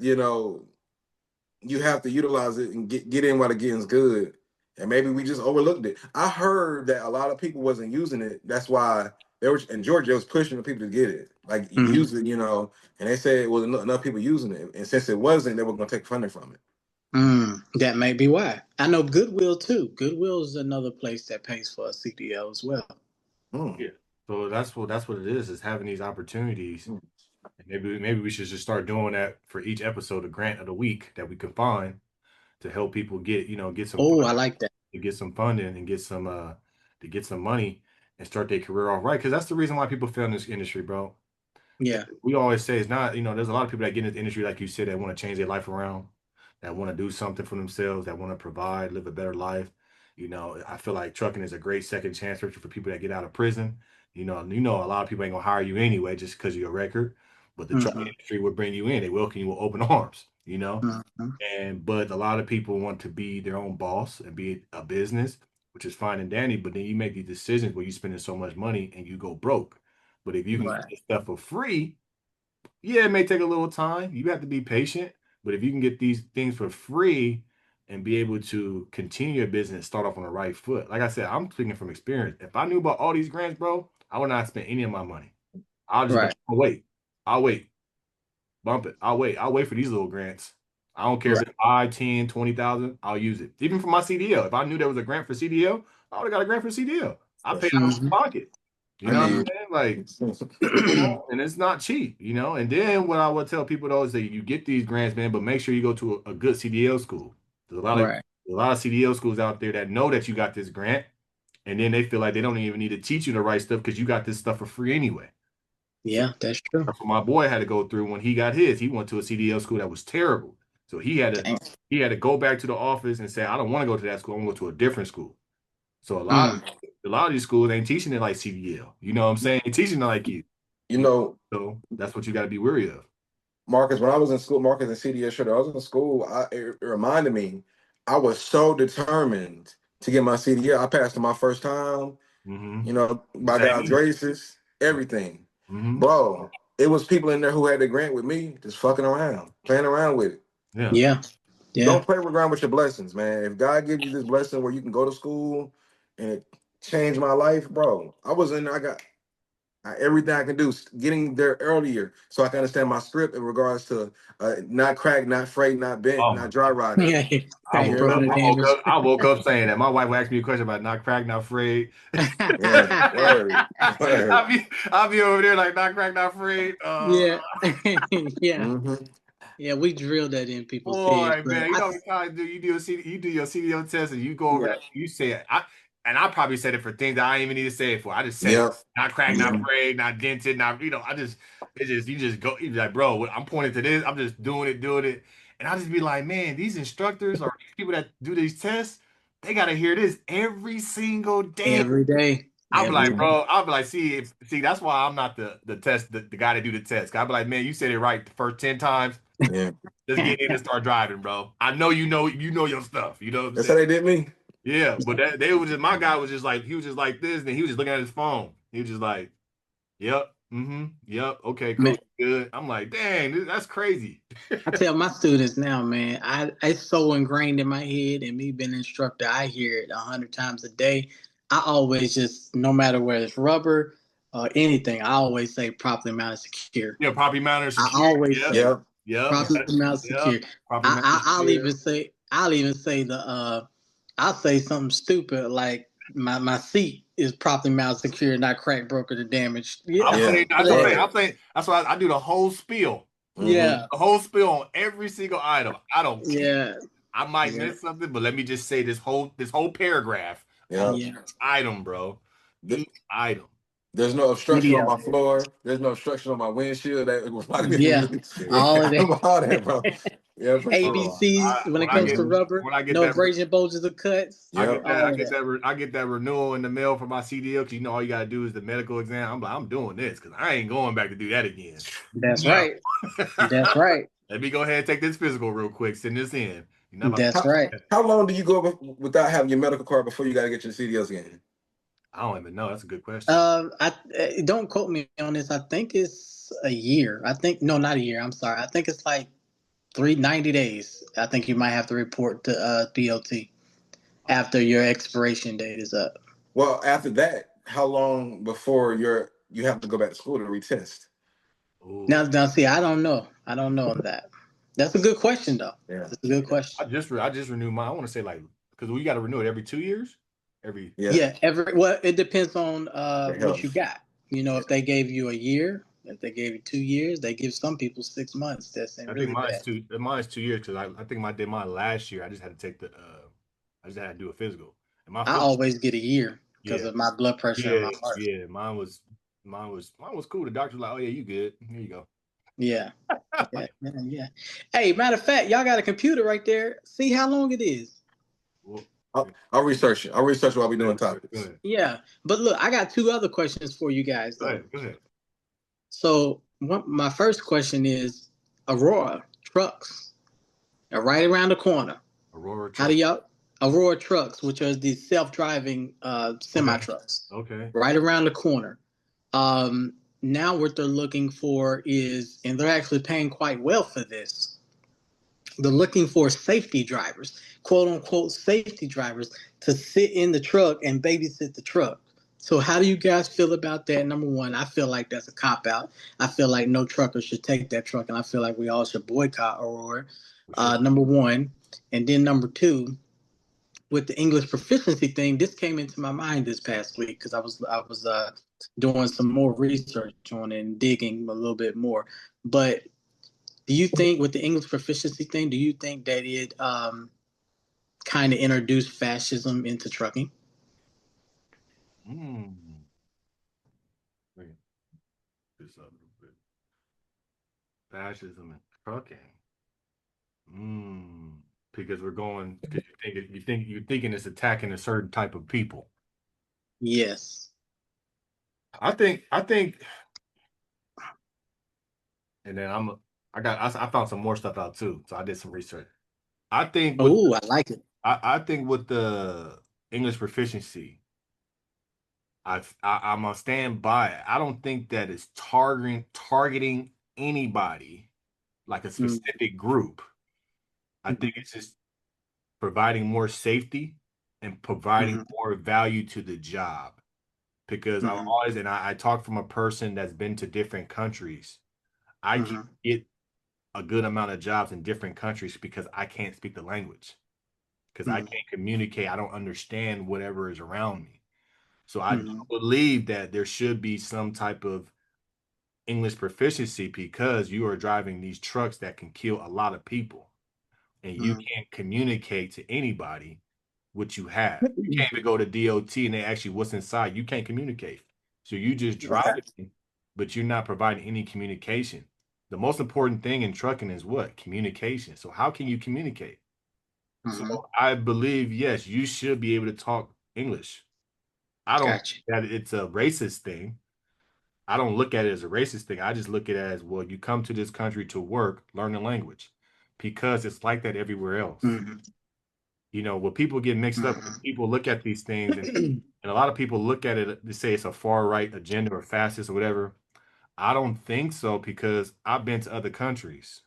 [SPEAKER 2] you have to utilize it and get in while the getting's good. And maybe we just overlooked it. I heard that a lot of people wasn't using it. That's why they were in Georgia was pushing the people to get it. Like
[SPEAKER 3] Hmm.
[SPEAKER 2] use it, and they said it was enough people using it. And since it wasn't, they were gonna take funding from it.
[SPEAKER 3] That may be why. I know Goodwill too. Goodwill is another place that pays for a CDL as well.
[SPEAKER 2] Hmm.
[SPEAKER 1] Yeah. So that's what it is having these opportunities. And maybe we should just start doing that for each episode, a grant of the week that we can find to help people get some
[SPEAKER 3] Oh, I
[SPEAKER 1] funding,
[SPEAKER 3] like that.
[SPEAKER 1] to get some funding and get some money and start their career off right. Because that's the reason why people fail in this industry, bro.
[SPEAKER 3] Yeah.
[SPEAKER 1] We always say it's not, there's a lot of people that get into the industry, like you said, that want to change their life around, that want to do something for themselves, that want to provide, live a better life. I feel like trucking is a great second chance for people that get out of prison. A lot of people ain't gonna hire you anyway just because of your record, but the trucking
[SPEAKER 3] Hmm.
[SPEAKER 1] industry will bring you in. They welcome you with open arms.
[SPEAKER 3] Hmm.
[SPEAKER 1] But a lot of people want to be their own boss and be a business, which is fine and dandy. But then you make these decisions where you're spending so much money and you go broke. But if you can get
[SPEAKER 3] Right.
[SPEAKER 1] this stuff for free, yeah, it may take a little time. You have to be patient. But if you can get these things for free and be able to continue your business, start off on the right foot. Like I said, I'm speaking from experience. If I knew about all these grants, bro, I would not spend any of my money. I'll just be like,
[SPEAKER 3] Right.
[SPEAKER 1] oh, wait. I'll wait. Bump it. I'll wait. I'll wait for these little grants. I don't care if
[SPEAKER 3] Right.
[SPEAKER 1] it's 5, 10, 20,000. I'll use it. Even for my CDL. If I knew there was a grant for CDL, I would have got a grant for CDL. I
[SPEAKER 2] For
[SPEAKER 1] paid out of
[SPEAKER 2] sure.
[SPEAKER 3] Hmm.
[SPEAKER 1] my pocket. You
[SPEAKER 2] I
[SPEAKER 1] know what
[SPEAKER 3] Hmm.
[SPEAKER 1] I'm
[SPEAKER 2] did.
[SPEAKER 1] saying? Like, and it's not cheap. And then what I would tell people though is that you get these grants, man, but make sure you go to a good CDL school. There's
[SPEAKER 3] Right.
[SPEAKER 1] a lot of CDL schools out there that know that you got this grant, and then they feel like they don't even need to teach you the right stuff because you got this stuff for free anyway. So
[SPEAKER 3] Yeah, that's true.
[SPEAKER 1] that's what my boy had to go through when he got his. He went to a CDL school that was terrible. So
[SPEAKER 3] Dang.
[SPEAKER 1] he had to go back to the office and say, I don't want to go to that school. I want to go to a different school. So
[SPEAKER 3] Mm.
[SPEAKER 1] a lot of these schools ain't teaching it like CDL. You know what I'm saying? They teaching it like you.
[SPEAKER 2] You know,
[SPEAKER 1] So that's what you got to be wary of.
[SPEAKER 2] Marcus, when I was in school, Marcus and CDL Shorty, I was in school. It reminded me, I was so determined to get my CDL. I passed it my first time,
[SPEAKER 1] Mm-hmm.
[SPEAKER 2] by
[SPEAKER 1] Same
[SPEAKER 2] God's
[SPEAKER 1] here.
[SPEAKER 2] graces, everything.
[SPEAKER 1] Mm-hmm.
[SPEAKER 2] Bro, it was people in there who had the grant with me, just fucking around, playing around with it.
[SPEAKER 1] Yeah.
[SPEAKER 3] Yeah. Yeah.
[SPEAKER 2] Don't play around with your blessings, man. If God gives you this blessing where you can go to school and it changed my life, bro. I was in there, I got everything I can do, getting there earlier so I can understand my script in regards to not cracked, not frayed, not bent,
[SPEAKER 1] Oh my
[SPEAKER 2] not dry rotted.
[SPEAKER 3] Yeah.
[SPEAKER 1] I
[SPEAKER 3] Crack
[SPEAKER 2] You
[SPEAKER 1] woke
[SPEAKER 2] hear
[SPEAKER 1] up.
[SPEAKER 3] broken or
[SPEAKER 2] me?
[SPEAKER 3] damaged.
[SPEAKER 1] I woke up saying that. My wife asked me a question about not cracked, not afraid.
[SPEAKER 2] Yeah, word, word.
[SPEAKER 1] I'll be over there like not cracked, not afraid.
[SPEAKER 3] Yeah. Yeah.
[SPEAKER 2] Hmm.
[SPEAKER 3] Yeah. We drilled that in people's heads,
[SPEAKER 1] Boy,
[SPEAKER 3] but
[SPEAKER 1] man, you know what kind of do you do your CDO test and you go over
[SPEAKER 3] yeah.
[SPEAKER 1] that, you say it. I probably said it for things that I didn't even need to say it for. I just said it.
[SPEAKER 2] Yep.
[SPEAKER 1] Not cracked, not
[SPEAKER 2] Mhm.
[SPEAKER 1] afraid, not dented, not I just it's just you just go you like, bro, I'm pointing to this, I'm just doing it. And I just be like, man, these instructors or these people that do these tests, they gotta hear this every single day.
[SPEAKER 3] Every day.
[SPEAKER 1] I'll be
[SPEAKER 3] Every
[SPEAKER 1] like,
[SPEAKER 3] day.
[SPEAKER 2] Mhm.
[SPEAKER 1] bro, I'll be like, see, that's why I'm not the test, the guy to do the test. I'll be like, man, you said it right the first 10 times.
[SPEAKER 2] Yeah.
[SPEAKER 1] Just get in and start driving, bro. I know you know your stuff. You know what I'm
[SPEAKER 2] That's
[SPEAKER 1] saying?
[SPEAKER 2] how they did me.
[SPEAKER 1] Yeah, but that they was just my guy was just like he was just like this, and he was just looking at his phone. He was just like, "Yep, mm-hmm, yep, okay,
[SPEAKER 3] Man,
[SPEAKER 1] cool, good." I'm like, "Dang, that's crazy."
[SPEAKER 3] I tell my students now, man, it's so ingrained in my head, and me being an instructor, I hear it 100 times a day. I always just, no matter whether it's rubber or anything, I always say properly mounted secure.
[SPEAKER 1] Yeah, property manager
[SPEAKER 3] I
[SPEAKER 1] secure.
[SPEAKER 3] always
[SPEAKER 1] Yep,
[SPEAKER 3] say
[SPEAKER 2] Yep.
[SPEAKER 1] yep,
[SPEAKER 3] properly mounted
[SPEAKER 1] yep.
[SPEAKER 3] secure.
[SPEAKER 1] Property manager secure.
[SPEAKER 3] I'll even say I'll say something stupid like my seat is properly mounted secure, not cracked, broken, or damaged. Yeah,
[SPEAKER 2] Yeah.
[SPEAKER 1] That's what I'm saying.
[SPEAKER 2] Word.
[SPEAKER 1] That's why I do the whole spiel,
[SPEAKER 2] Hmm.
[SPEAKER 3] yeah,
[SPEAKER 1] the whole spiel on every single item. I don't care.
[SPEAKER 3] yeah,
[SPEAKER 1] I might
[SPEAKER 3] yeah,
[SPEAKER 1] miss something, but let me just say this whole paragraph on
[SPEAKER 2] Yep.
[SPEAKER 3] yeah.
[SPEAKER 1] each item, bro.
[SPEAKER 2] Th-
[SPEAKER 1] Each item.
[SPEAKER 2] There's no obstruction on
[SPEAKER 3] CDL.
[SPEAKER 2] my floor. There's no obstruction on my windshield. That was my
[SPEAKER 3] Yeah, all of
[SPEAKER 2] all that, bro.
[SPEAKER 3] that.
[SPEAKER 2] Yeah, for sure.
[SPEAKER 3] ABCs when it comes to rubber,
[SPEAKER 1] when I get
[SPEAKER 3] no
[SPEAKER 1] that
[SPEAKER 3] abrasion bulges or cuts,
[SPEAKER 2] Yep.
[SPEAKER 3] all of that.
[SPEAKER 1] I get that renewal in the mail for my CDL because you know all you gotta do is the medical exam. I'm like, I'm doing this because I ain't going back to do that again.
[SPEAKER 3] That's
[SPEAKER 1] No.
[SPEAKER 3] right. That's right.
[SPEAKER 1] Let me go ahead and take this physical real quick. Send this in. You're not about to
[SPEAKER 3] That's
[SPEAKER 2] How,
[SPEAKER 3] right.
[SPEAKER 2] how long do you go without having your medical card before you got to get your CDLs again?
[SPEAKER 1] I don't even know. That's a good question.
[SPEAKER 3] I don't quote me on this. I think it's a year. I think no, not a year. I'm sorry. I think it's like 390 days. I think you might have to report to DOT after your expiration date is up.
[SPEAKER 2] Well, after that, how long before you have to go back to school to retest?
[SPEAKER 3] Now,
[SPEAKER 1] Ooh.
[SPEAKER 3] now, see, I don't know. I don't know on that. That's a good question, though.
[SPEAKER 2] Yeah.
[SPEAKER 3] That's a good question.
[SPEAKER 1] I just renewed mine. I want to say like because we got to renew it every 2 years. Every
[SPEAKER 2] Yeah.
[SPEAKER 3] Yeah, well, it depends on
[SPEAKER 2] The
[SPEAKER 3] what you
[SPEAKER 2] health.
[SPEAKER 3] got. You know,
[SPEAKER 2] Yeah.
[SPEAKER 3] if they gave you a year, if they gave you 2 years, they give some people 6 months. That's
[SPEAKER 1] I think
[SPEAKER 3] really bad.
[SPEAKER 1] mine's 2 years because I think I did mine last year. I just had to take the I just had to do a physical. And my
[SPEAKER 3] I
[SPEAKER 1] physical,
[SPEAKER 3] always get a year because
[SPEAKER 1] yeah,
[SPEAKER 3] of my blood pressure and
[SPEAKER 1] yeah,
[SPEAKER 3] my heart.
[SPEAKER 1] yeah. Mine was cool. The doctor was like, oh yeah, you good. Here you go.
[SPEAKER 3] Yeah, yeah, yeah, yeah. Hey, matter of fact, y'all got a computer right there. See how long it is.
[SPEAKER 1] Well,
[SPEAKER 2] I'll research it. I'll research while we're doing
[SPEAKER 1] go
[SPEAKER 2] topics.
[SPEAKER 1] ahead.
[SPEAKER 3] Yeah, but look, I got two other questions for you guys
[SPEAKER 1] Go
[SPEAKER 3] though.
[SPEAKER 1] ahead. Go ahead.
[SPEAKER 3] So, my first question is Aurora trucks are right around the corner.
[SPEAKER 1] Aurora
[SPEAKER 3] How do
[SPEAKER 1] truck.
[SPEAKER 3] y'all Aurora trucks, which are these self-driving semi
[SPEAKER 1] Okay.
[SPEAKER 3] trucks,
[SPEAKER 1] Okay.
[SPEAKER 3] right around the corner? Now what they're looking for is, and they're actually paying quite well for this. They're looking for safety drivers, quote unquote safety drivers, to sit in the truck and babysit the truck. So how do you guys feel about that? Number one, I feel like that's a cop out. I feel like no trucker should take that truck, and I feel like we all should boycott Aurora.
[SPEAKER 1] For sure.
[SPEAKER 3] Number one, and then number two, with the English proficiency thing, this came into my mind this past week because I was doing some more research on it and digging a little bit more. But do you think with the English proficiency thing, do you think that it kind of introduced fascism into trucking?
[SPEAKER 1] Mm. Bring this up a little bit. Fascism and trucking. Mm. Because we're going because you're thinking it's attacking a certain type of people.
[SPEAKER 3] Yes.
[SPEAKER 1] I think, and then I found some more stuff out too. So I did some research. I think with
[SPEAKER 3] Oh, I like it.
[SPEAKER 1] I think with the English proficiency, I'm gonna stand by it. I don't think that it's targeting anybody like a
[SPEAKER 3] Mm-hmm.
[SPEAKER 1] specific group. I think it's just providing more safety and providing
[SPEAKER 3] Mm-hmm.
[SPEAKER 1] more value to the job. Because I'm
[SPEAKER 3] Mm-hmm.
[SPEAKER 1] always, and I talk from a person that's been to different countries. I can
[SPEAKER 3] Mm-hmm.
[SPEAKER 1] get a good amount of jobs in different countries because I can't speak the language, because I can't communicate. I don't understand whatever is around me. So I do
[SPEAKER 3] Mm-hmm.
[SPEAKER 1] believe that there should be some type of English proficiency because you are driving these trucks that can kill a lot of people and you
[SPEAKER 3] Mm-hmm.
[SPEAKER 1] can't communicate to anybody what you have. You
[SPEAKER 3] Mm-hmm.
[SPEAKER 1] can't even go to DOT and they ask you what's inside. You can't communicate. So you just driving, but you're not providing any communication. The most important thing in trucking is what? Communication. So how can you communicate? So
[SPEAKER 3] Mm-hmm.
[SPEAKER 1] I believe, yes, you should be able to talk English. I don't
[SPEAKER 3] Gotcha.
[SPEAKER 1] think that it's a racist thing. I don't look at it as a racist thing. I just look at it as, well, you come to this country to work, learn the language, because it's like that everywhere else.
[SPEAKER 3] Mm-hmm.
[SPEAKER 1] You know, what people get mixed up, people look at these things, and a lot of people look at it, they say it's a far right agenda or fascist or whatever. I don't think so because I've been to other countries.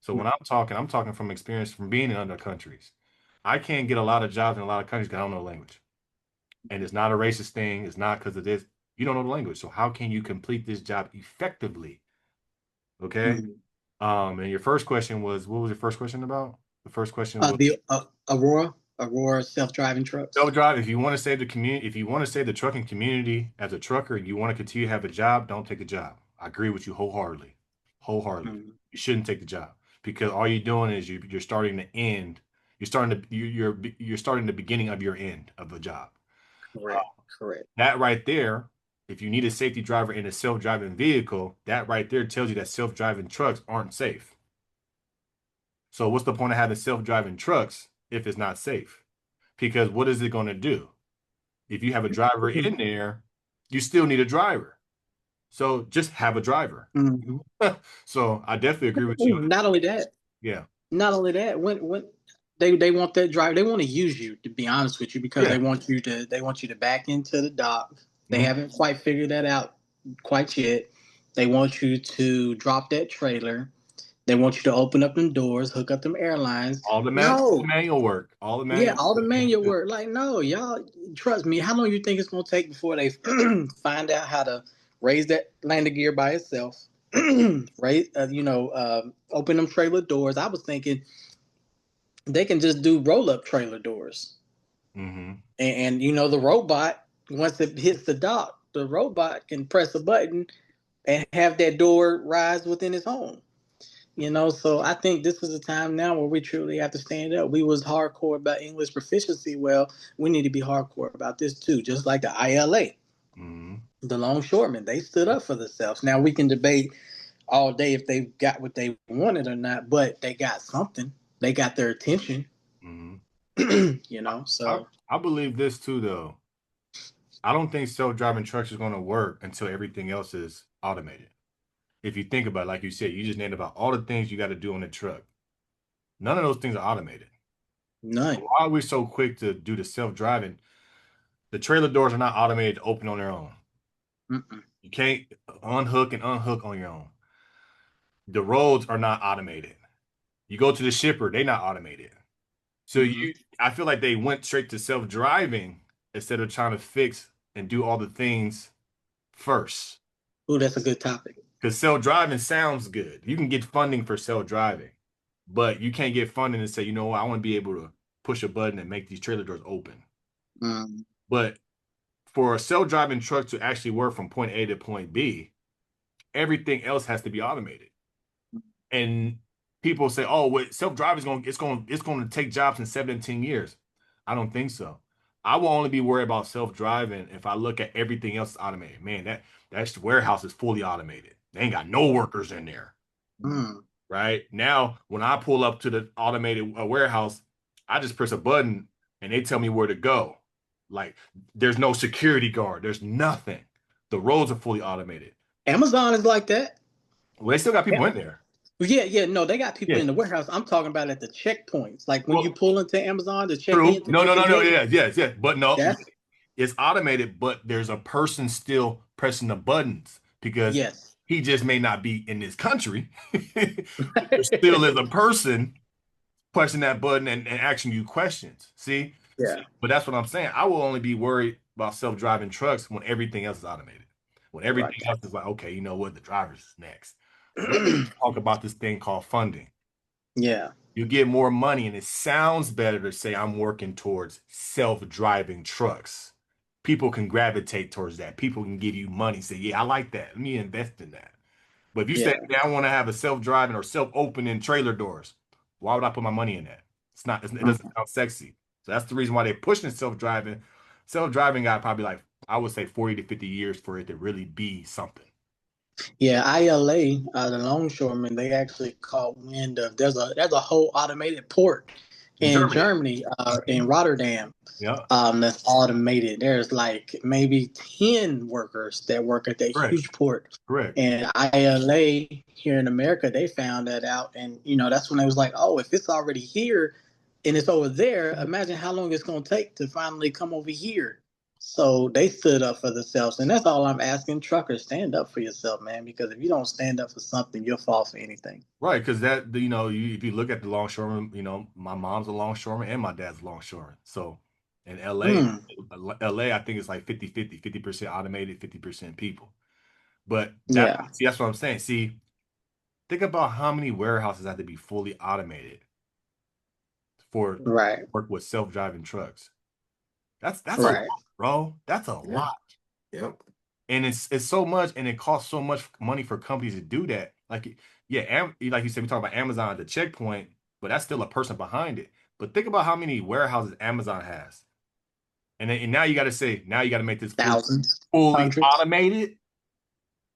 [SPEAKER 1] So when I'm talking from experience from being in other countries. I can't get a lot of jobs in a lot of countries because I don't know the language. And it's not a racist thing. It's not because of this. You don't know the language. So how can you complete this job effectively? Okay.
[SPEAKER 3] Mm-hmm.
[SPEAKER 1] And your first question was, what was your first question about? The first question was
[SPEAKER 3] The Aurora self-driving trucks.
[SPEAKER 1] self-drive. If you want to save the community, if you want to save the trucking community as a trucker, and you want to continue to have a job, don't take the job. I agree with you wholeheartedly. Wholeheartedly.
[SPEAKER 3] Mm-hmm.
[SPEAKER 1] You shouldn't take the job because all you're doing is you're starting to end. You're starting the beginning of your end of a job.
[SPEAKER 3] Correct. Correct.
[SPEAKER 1] That right there If you need a safety driver in a self-driving vehicle, that right there tells you that self-driving trucks aren't safe. So what's the point of having self-driving trucks if it's not safe? Because what is it going to do? If you have a driver in there, you still need a driver. So just have a driver.
[SPEAKER 3] Mm-hmm.
[SPEAKER 1] So I definitely agree with you.
[SPEAKER 3] Not only that,
[SPEAKER 1] Yeah.
[SPEAKER 3] not only that, when they want that driver, they want to use you, to be honest with you, because
[SPEAKER 1] Yeah.
[SPEAKER 3] they want you to back into the dock. They
[SPEAKER 1] Mhm.
[SPEAKER 3] haven't quite figured that out quite yet. They want you to drop that trailer. They want you to open up them doors, hook up them airlines.
[SPEAKER 1] All the
[SPEAKER 3] No,
[SPEAKER 1] manual work. All the
[SPEAKER 3] yeah,
[SPEAKER 1] manual
[SPEAKER 3] all the manual
[SPEAKER 1] work.
[SPEAKER 3] work. Like, no, y'all, trust me. How long you think it's gonna take before they find out how to raise that landing gear by itself? Right? Open them trailer doors. I was thinking they can just do roll up trailer doors,
[SPEAKER 1] Mm-hmm.
[SPEAKER 3] and the robot, once it hits the dock, the robot can press a button and have that door rise within its own. So I think this is a time now where we truly have to stand up. We was hardcore about English proficiency. Well, we need to be hardcore about this too, just like the ILA,
[SPEAKER 1] Mm-hmm.
[SPEAKER 3] the longshoremen. They stood up for themselves. Now we can debate all day if they got what they wanted or not, but they got something. They got their attention.
[SPEAKER 1] Mm-hmm. I,
[SPEAKER 3] So
[SPEAKER 1] I believe this too, though. I don't think self-driving trucks is going to work until everything else is automated. If you think about it, like you said, you just named about all the things you got to do on the truck. None of those things are automated. So
[SPEAKER 3] none.
[SPEAKER 1] why are we so quick to do the self-driving? The trailer doors are not automated to open on their own.
[SPEAKER 3] Mm-mm.
[SPEAKER 1] You can't unhook and unhook on your own. The roads are not automated. You go to the shipper, they're not automated. So
[SPEAKER 3] Mm-hmm.
[SPEAKER 1] I feel like they went straight to self-driving instead of trying to fix and do all the things first.
[SPEAKER 3] Oh, that's a good topic.
[SPEAKER 1] Because self-driving sounds good. You can get funding for self-driving, but you can't get funding and say, you know what, I want to be able to push a button and make these trailer doors open.
[SPEAKER 3] Mm.
[SPEAKER 1] But for a self-driving truck to actually work from point A to point B, everything else has to be automated. And people say, "Oh, well, self-driving is going to take jobs in 17 years." I don't think so. I will only be worried about self-driving if I look at everything else automated. Man, that warehouse is fully automated. They ain't got no workers in there.
[SPEAKER 3] Mm.
[SPEAKER 1] Right now, when I pull up to the automated warehouse, I just press a button and they tell me where to go. Like there's no security guard. There's nothing. The roads are fully automated.
[SPEAKER 3] Amazon is like that.
[SPEAKER 1] Well, they still got people in there.
[SPEAKER 3] Yeah, yeah, no, they got people
[SPEAKER 1] Yeah.
[SPEAKER 3] in the warehouse. I'm talking about at the checkpoints, like when you
[SPEAKER 1] Well,
[SPEAKER 3] pull into Amazon to check
[SPEAKER 1] true.
[SPEAKER 3] in to
[SPEAKER 1] No,
[SPEAKER 3] get
[SPEAKER 1] no,
[SPEAKER 3] your
[SPEAKER 1] no, no.
[SPEAKER 3] goods.
[SPEAKER 1] Yeah, yes, yes. But no,
[SPEAKER 3] That's
[SPEAKER 1] it's automated, but there's a person still pressing the buttons because
[SPEAKER 3] yes.
[SPEAKER 1] he just may not be in this country. There still is a person pressing that button and asking you questions. See?
[SPEAKER 3] Yeah,
[SPEAKER 1] But that's what I'm saying. I will only be worried about self-driving trucks when everything else is automated. When
[SPEAKER 3] right.
[SPEAKER 1] everything else is like, okay, you know what? The driver's is next. Let's talk about this thing called funding.
[SPEAKER 3] Yeah,
[SPEAKER 1] You get more money, and it sounds better to say I'm working towards self-driving trucks. People can gravitate towards that. People can give you money, say, yeah, I like that. Let me invest in that. But if you say,
[SPEAKER 3] yeah,
[SPEAKER 1] I want to have a self-driving or self-opening trailer doors, why would I put my money in that? It doesn't
[SPEAKER 3] Mhm.
[SPEAKER 1] sound sexy. So that's the reason why they're pushing self-driving. Self-driving got probably like, I would say 40 to 50 years for it to really be something.
[SPEAKER 3] yeah. ILA, the longshoremen, they actually caught wind of there's a whole automated port
[SPEAKER 1] In
[SPEAKER 3] in
[SPEAKER 1] Germany.
[SPEAKER 3] Germany, in Rotterdam.
[SPEAKER 1] Yeah,
[SPEAKER 3] That's automated. There's like maybe 10 workers that work at that
[SPEAKER 1] correct,
[SPEAKER 3] huge port.
[SPEAKER 1] correct.
[SPEAKER 3] And ILA here in America, they found that out. And, that's when they was like, oh, if it's already here and it's over there, imagine how long it's going to take to finally come over here. So they stood up for themselves. And that's all I'm asking. Truckers, stand up for yourself, man, because if you don't stand up for something, you'll fall for anything.
[SPEAKER 1] Right, because if you look at the longshoreman, my mom's a longshoreman and my dad's a longshoreman. So in
[SPEAKER 3] Mm,
[SPEAKER 1] LA, I think it's like 50% automated, 50% people. But
[SPEAKER 3] yeah,
[SPEAKER 1] that's what I'm saying. See, think about how many warehouses have to be fully automated for
[SPEAKER 3] right,
[SPEAKER 1] work with self-driving trucks. That's a lot,
[SPEAKER 3] right.
[SPEAKER 1] bro. That's a
[SPEAKER 2] Yeah.
[SPEAKER 1] lot.
[SPEAKER 2] Yep.
[SPEAKER 1] And it's so much, and it costs so much money for companies to do that. Like, yeah, like you said, we talk about Amazon at the checkpoint, but that's still a person behind it. But think about how many warehouses Amazon has. And now you got to say, now you got to make this
[SPEAKER 3] Thousands,
[SPEAKER 1] fully
[SPEAKER 3] hundreds.
[SPEAKER 1] automated.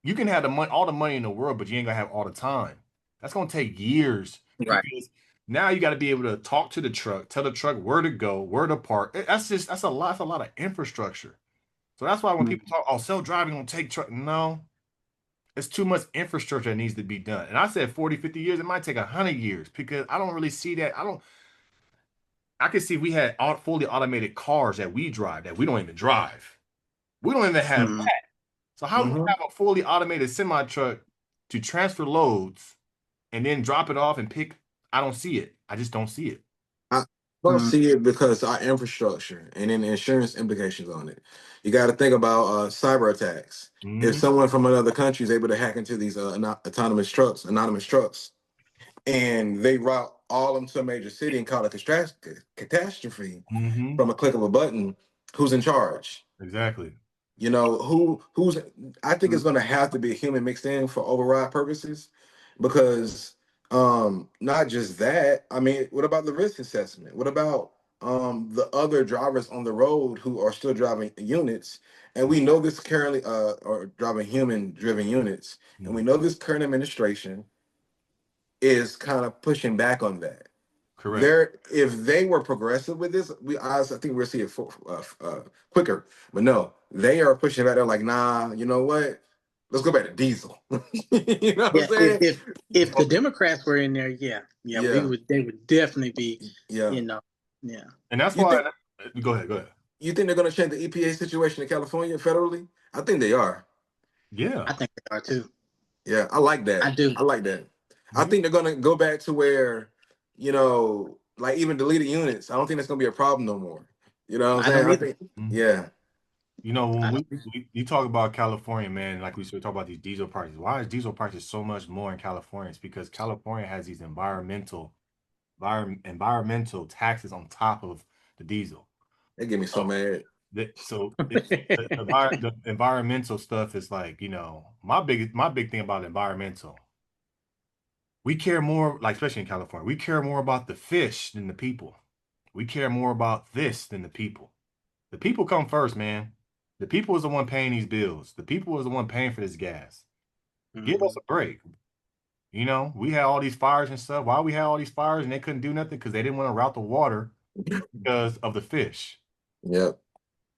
[SPEAKER 1] You can have the money, all the money in the world, but you ain't gonna have all the time. That's gonna take years
[SPEAKER 3] Right.
[SPEAKER 1] because now you got to be able to talk to the truck, tell the truck where to go, where to park. That's a lot. That's a lot of infrastructure. So that's why when
[SPEAKER 3] Mhm.
[SPEAKER 1] people talk, oh, self-driving gonna take truck, no, it's too much infrastructure that needs to be done. And I said 40, 50 years, it might take 100 years because I don't really see that. I can see we had fully automated cars that we drive that we don't even drive. We don't even have
[SPEAKER 3] Mhm.
[SPEAKER 1] that. So how we
[SPEAKER 2] Hmm.
[SPEAKER 1] have a fully automated semi truck to transfer loads and then drop it off and pick? I don't see it. I just don't see it.
[SPEAKER 2] I don't
[SPEAKER 3] Mhm.
[SPEAKER 2] see it because our infrastructure and then the insurance implications on it. You got to think about cyber attacks. If
[SPEAKER 1] Hmm.
[SPEAKER 2] someone from another country is able to hack into these anonymous trucks, and they route all them to a major city and call it a catastrophe
[SPEAKER 1] Hmm.
[SPEAKER 2] from a click of a button, who's in charge?
[SPEAKER 1] Exactly.
[SPEAKER 2] You know, who's I think it's
[SPEAKER 3] Mhm.
[SPEAKER 2] gonna have to be a human mixed in for override purposes because not just that, I mean, what about the risk assessment? What about the other drivers on the road who are still driving units? And we know this currently or driving human driven units, and we
[SPEAKER 1] Mhm.
[SPEAKER 2] know this current administration is kind of pushing back on that.
[SPEAKER 1] Correct.
[SPEAKER 2] There, if they were progressive with this, I think we'll see it quicker. But no, they are pushing back. They're like, nah, you know what? Let's go back to diesel. You know what I'm
[SPEAKER 3] Yeah,
[SPEAKER 2] saying?
[SPEAKER 3] if the Democrats were in there, yeah, yeah, we
[SPEAKER 2] Yeah,
[SPEAKER 3] would. They would definitely be,
[SPEAKER 2] yeah.
[SPEAKER 3] you know, yeah,
[SPEAKER 1] And that's
[SPEAKER 2] You think
[SPEAKER 1] why, go ahead, go ahead.
[SPEAKER 2] you think they're gonna change the EPA situation in California federally? I think they are.
[SPEAKER 3] I
[SPEAKER 1] Yeah.
[SPEAKER 3] think they are too.
[SPEAKER 2] Yeah, I like
[SPEAKER 3] I
[SPEAKER 2] that.
[SPEAKER 3] do.
[SPEAKER 2] I like that. I
[SPEAKER 1] Yeah.
[SPEAKER 2] think they're gonna go back to where, like even deleted units. I don't think that's gonna be a problem no more. You know what I'm
[SPEAKER 3] I
[SPEAKER 2] saying?
[SPEAKER 3] don't
[SPEAKER 2] I
[SPEAKER 3] either.
[SPEAKER 2] think,
[SPEAKER 1] Mhm.
[SPEAKER 2] yeah.
[SPEAKER 1] You know, when
[SPEAKER 3] I don't.
[SPEAKER 1] you talk about California, man, like we should talk about these diesel prices. Why is diesel prices so much more in California? It's because California has these environmental taxes on top of the diesel.
[SPEAKER 2] They get me so
[SPEAKER 1] So,
[SPEAKER 2] mad.
[SPEAKER 1] the environmental stuff is like, my big thing about environmental. We care more, like especially in California, we care more about the fish than the people. We care more about this than the people. The people come first, man. The people is the one paying these bills. The people is the one paying for this gas. Give us
[SPEAKER 3] Mhm.
[SPEAKER 1] a break. We had all these fires and stuff. Why we had all these fires and they couldn't do nothing? Because they didn't want to route the water because of the fish.
[SPEAKER 2] Yep.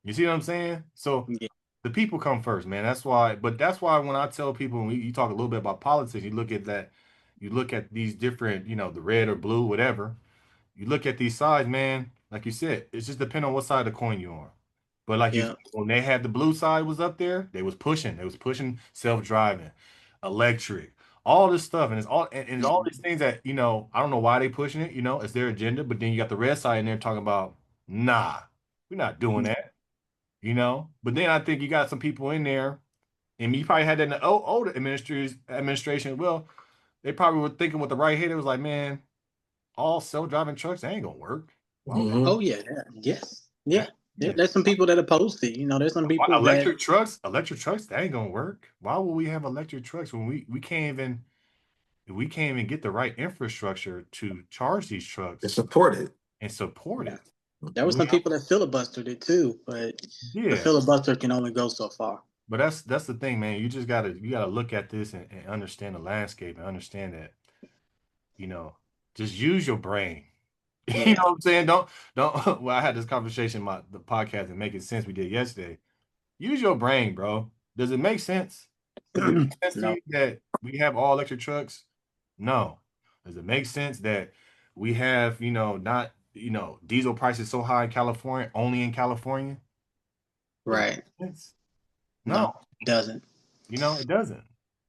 [SPEAKER 1] You see what I'm saying? So
[SPEAKER 3] Yeah,
[SPEAKER 1] the people come first, man. That's why when I tell people, when you talk a little bit about politics, you look at that, you look at these different, the red or blue, whatever. You look at these sides, man. Like you said, it's just depending on what side of the coin you're on. But like
[SPEAKER 3] yeah,
[SPEAKER 1] when they had the blue side was up there, they was pushing. They was pushing self-driving, electric, all this stuff, and it's all
[SPEAKER 3] Mhm.
[SPEAKER 1] these things that I don't know why they pushing it. It's their agenda. But then you got the red side in there talking about, nah, we're not doing that. But then I think you got some people in there, and you probably had that in the older administration. Well, they probably were thinking with the right head. It was like, man, all self-driving trucks, they ain't gonna work. Why would
[SPEAKER 2] Hmm.
[SPEAKER 3] Oh yeah, yeah, yes,
[SPEAKER 1] that?
[SPEAKER 3] yeah.
[SPEAKER 1] Yeah.
[SPEAKER 3] There's some people that oppose it. There's some people that
[SPEAKER 1] Electric trucks, that ain't gonna work. Why would we have electric trucks when we can't even get the right infrastructure to charge these
[SPEAKER 2] It's
[SPEAKER 1] trucks
[SPEAKER 2] supported.
[SPEAKER 1] and support
[SPEAKER 3] yeah.
[SPEAKER 1] it?
[SPEAKER 3] There were
[SPEAKER 1] We,
[SPEAKER 3] some people that filibustered it too, but the
[SPEAKER 1] yeah,
[SPEAKER 3] filibuster can only go so far.
[SPEAKER 1] but that's the thing, man. You gotta look at this and understand the landscape and understand that, you know, just use your brain. You know
[SPEAKER 3] Yeah.
[SPEAKER 1] what I'm saying? Don't well, I had this conversation in the podcast and Making Sense we did yesterday. Use your brain, bro. Does it make sense? Does it make sense to
[SPEAKER 3] No.
[SPEAKER 1] you that we have all electric trucks? No. Does it make sense that we have, not, diesel prices so high in California, only in California? Does it
[SPEAKER 3] Right.
[SPEAKER 1] make sense? No,
[SPEAKER 3] No. It doesn't.
[SPEAKER 1] it doesn't.
[SPEAKER 3] And it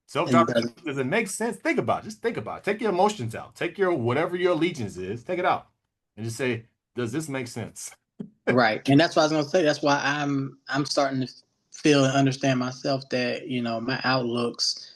[SPEAKER 1] Self-driving
[SPEAKER 3] doesn't.
[SPEAKER 1] trucks, does it make sense? Just think about it. Take your emotions out. Take your whatever your allegiance is, take it out. And just say, does this make sense?
[SPEAKER 3] Right. And that's what I was gonna say. That's why I'm starting to feel and understand myself that, my outlooks,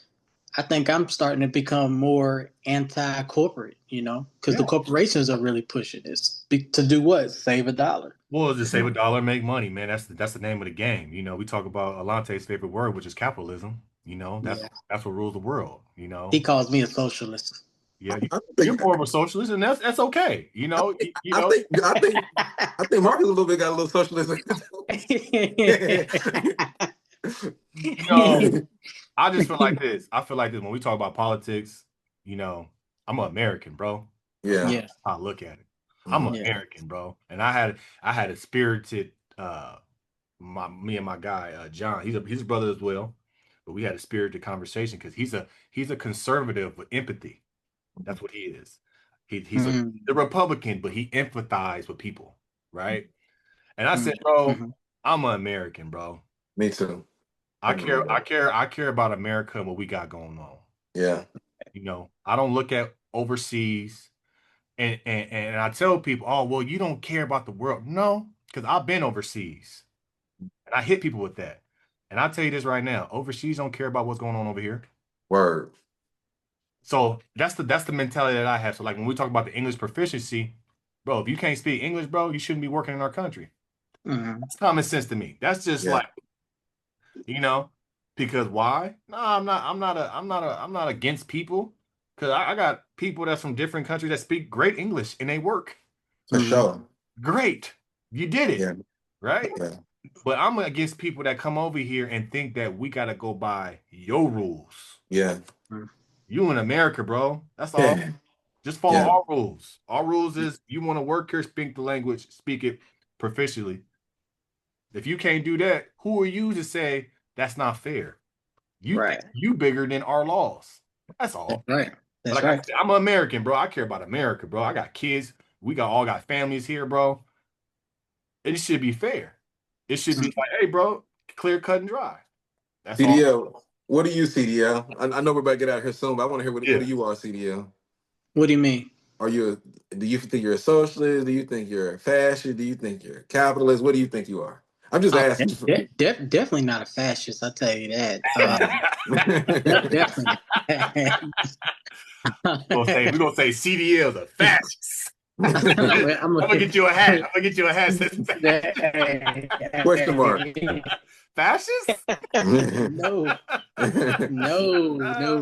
[SPEAKER 3] I think I'm starting to become more anti-corporate, because
[SPEAKER 1] Yeah.
[SPEAKER 3] the corporations are really pushing this to do what? Save a dollar.
[SPEAKER 1] Well, just save a dollar, make money, man. That's the name of the game. We talk about Alante's favorite word, which is capitalism. That's
[SPEAKER 3] Yeah.
[SPEAKER 1] that's what rules the world.
[SPEAKER 3] He calls me a socialist.
[SPEAKER 1] Yeah,
[SPEAKER 2] I
[SPEAKER 1] you're
[SPEAKER 2] think
[SPEAKER 1] more of a socialist, and that's okay. You know, you
[SPEAKER 2] I
[SPEAKER 1] know,
[SPEAKER 2] think I think I think Marcus a little bit got a little socialism.
[SPEAKER 1] you know. I just feel like this. I feel like this when we talk about politics. You know, I'm an American, bro. That's
[SPEAKER 2] Yeah.
[SPEAKER 3] Yeah,
[SPEAKER 1] how I look at it. I'm an
[SPEAKER 2] Mhm.
[SPEAKER 3] yeah.
[SPEAKER 1] American, bro, and I had a spirited me and my guy John. He's a brother as well, but we had a spirited conversation because he's a conservative with empathy. That's what he is. He's a
[SPEAKER 3] Mm,
[SPEAKER 1] Republican, but he empathizes with people, right? And I said,
[SPEAKER 3] mm,
[SPEAKER 1] bro,
[SPEAKER 3] mhm,
[SPEAKER 1] I'm an American, bro.
[SPEAKER 2] Me too.
[SPEAKER 1] I
[SPEAKER 2] I'm
[SPEAKER 1] care,
[SPEAKER 2] remember
[SPEAKER 1] I
[SPEAKER 2] that.
[SPEAKER 1] care, I care about America and what we got going on.
[SPEAKER 2] Yeah.
[SPEAKER 1] You know, I don't look at overseas and I tell people, oh, well, you don't care about the world. No, because I've been overseas and I hit people with that. And I'll tell you this right now, overseas don't care about what's going on over here.
[SPEAKER 2] Word.
[SPEAKER 1] So that's the mentality that I have. So like when we talk about the English proficiency, bro, if you can't speak English, bro, you shouldn't be working in our country.
[SPEAKER 3] mhm,
[SPEAKER 1] That's common sense to me. That's just
[SPEAKER 2] Yeah.
[SPEAKER 1] like, you know, because why? No, I'm not against people. Cause I got people that's from different countries that speak great English and they work.
[SPEAKER 2] For
[SPEAKER 3] mhm.
[SPEAKER 2] sure.
[SPEAKER 1] Great. You did it,
[SPEAKER 2] Yeah.
[SPEAKER 1] right?
[SPEAKER 2] Yeah.
[SPEAKER 1] But I'm against people that come over here and think that we gotta go by your rules.
[SPEAKER 2] Yeah.
[SPEAKER 3] Mm.
[SPEAKER 1] You in America, bro. That's all.
[SPEAKER 2] Yeah.
[SPEAKER 1] Just follow
[SPEAKER 2] Yeah.
[SPEAKER 1] our rules. Our rules is you want to work here, speak the language, speak it proficiently. If you can't do that, who are you to say that's not fair? You think
[SPEAKER 3] Right.
[SPEAKER 1] you bigger than our laws. That's
[SPEAKER 3] That's
[SPEAKER 1] all.
[SPEAKER 3] right.
[SPEAKER 1] But
[SPEAKER 3] That's
[SPEAKER 1] like I
[SPEAKER 3] right.
[SPEAKER 1] said, I'm an American, bro. I care about America, bro. I got kids. We all got families here, bro. It should be fair. It should be
[SPEAKER 3] Mm.
[SPEAKER 1] like, hey, bro, clear, cut, and dry. That's all.
[SPEAKER 2] CDL. What do you, CDL? I know we're about to get out of here soon, but I want to hear what
[SPEAKER 1] Yeah.
[SPEAKER 2] do you are, CDL?
[SPEAKER 3] What do you mean?
[SPEAKER 2] Are you do you think you're a socialist? Do you think you're a fascist? Do you think you're a capitalist? What do you think you are? I'm just
[SPEAKER 3] Oh,
[SPEAKER 2] asking.
[SPEAKER 3] definitely not a fascist. I'll tell you that. Definitely
[SPEAKER 1] We're
[SPEAKER 3] not.
[SPEAKER 1] gonna say CDL the fascist.
[SPEAKER 3] I'm
[SPEAKER 1] I'm gonna get you a hat. I'm gonna get you a hat.
[SPEAKER 2] Question mark.
[SPEAKER 1] Fascist?
[SPEAKER 3] no, no.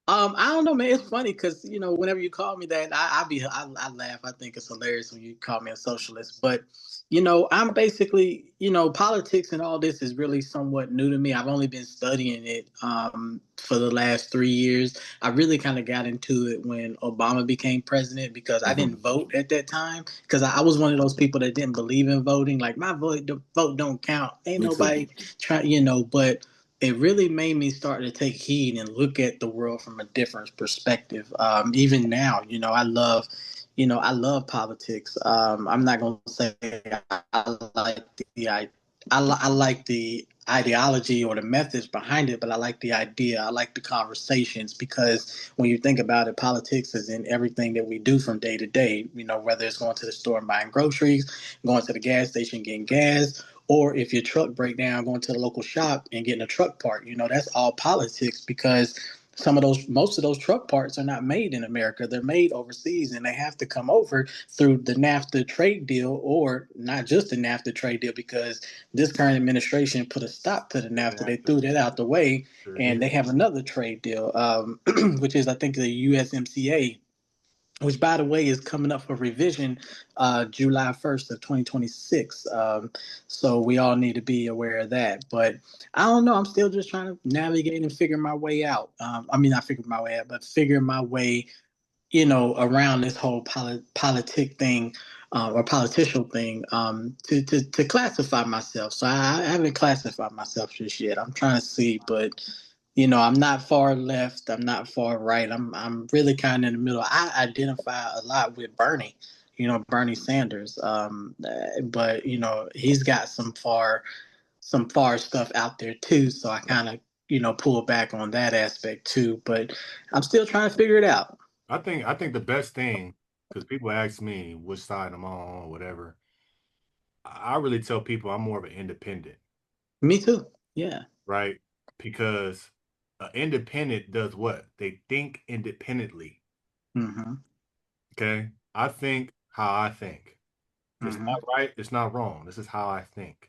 [SPEAKER 3] I don't know, man. It's funny because whenever you call me that, I laugh. I think it's hilarious when you call me a socialist. But I'm basically, politics and all this is really somewhat new to me. I've only been studying it for the last 3 years. I really kind of got into it when Obama became president because I
[SPEAKER 2] Mhm.
[SPEAKER 3] didn't vote at that time because I was one of those people that didn't believe in voting. Like my vote don't count. Ain't
[SPEAKER 2] Me too.
[SPEAKER 3] nobody try. But it really made me start to take heed and look at the world from a different perspective. Even now, I love politics. I'm not gonna say I like I like the ideology or the methods behind it, but I like the idea. I like the conversations because when you think about it, politics is in everything that we do from day to day. Whether it's going to the store and buying groceries, going to the gas station getting gas, or if your truck break down, going to the local shop and getting a truck part. That's all politics because most of those truck parts are not made in America. They're made overseas and they have to come over through the NAFTA trade deal, or not just the NAFTA trade deal, because this current administration put a stop to the NAFTA. They threw that out the way,
[SPEAKER 1] Sure
[SPEAKER 3] and
[SPEAKER 1] did.
[SPEAKER 3] they have another trade deal, which is, I think, the USMCA, which, by the way, is coming up for revision July 1st of 2026. So we all need to be aware of that. But I don't know. I'm still just trying to navigate and figure my way out. I mean, not figure my way out, but figure my way, around this whole politic thing, or political thing, to classify myself. So I haven't classified myself just yet. I'm trying to see, but I'm not far left. I'm not far right. I'm really kind of in the middle. I identify a lot with Bernie. Bernie Sanders. But he's got some far stuff out there too. So I kind of pull back on that aspect too. But I'm still trying to figure it out.
[SPEAKER 1] I think the best thing, because people ask me which side I'm on or whatever, I really tell people I'm more of an independent,
[SPEAKER 3] Me too. Yeah.
[SPEAKER 1] right? Because an independent does what? They think independently.
[SPEAKER 3] Mm-hmm.
[SPEAKER 1] Okay. I think how I think. It's
[SPEAKER 3] Mm-hmm.
[SPEAKER 1] not right. It's not wrong. This is how I think.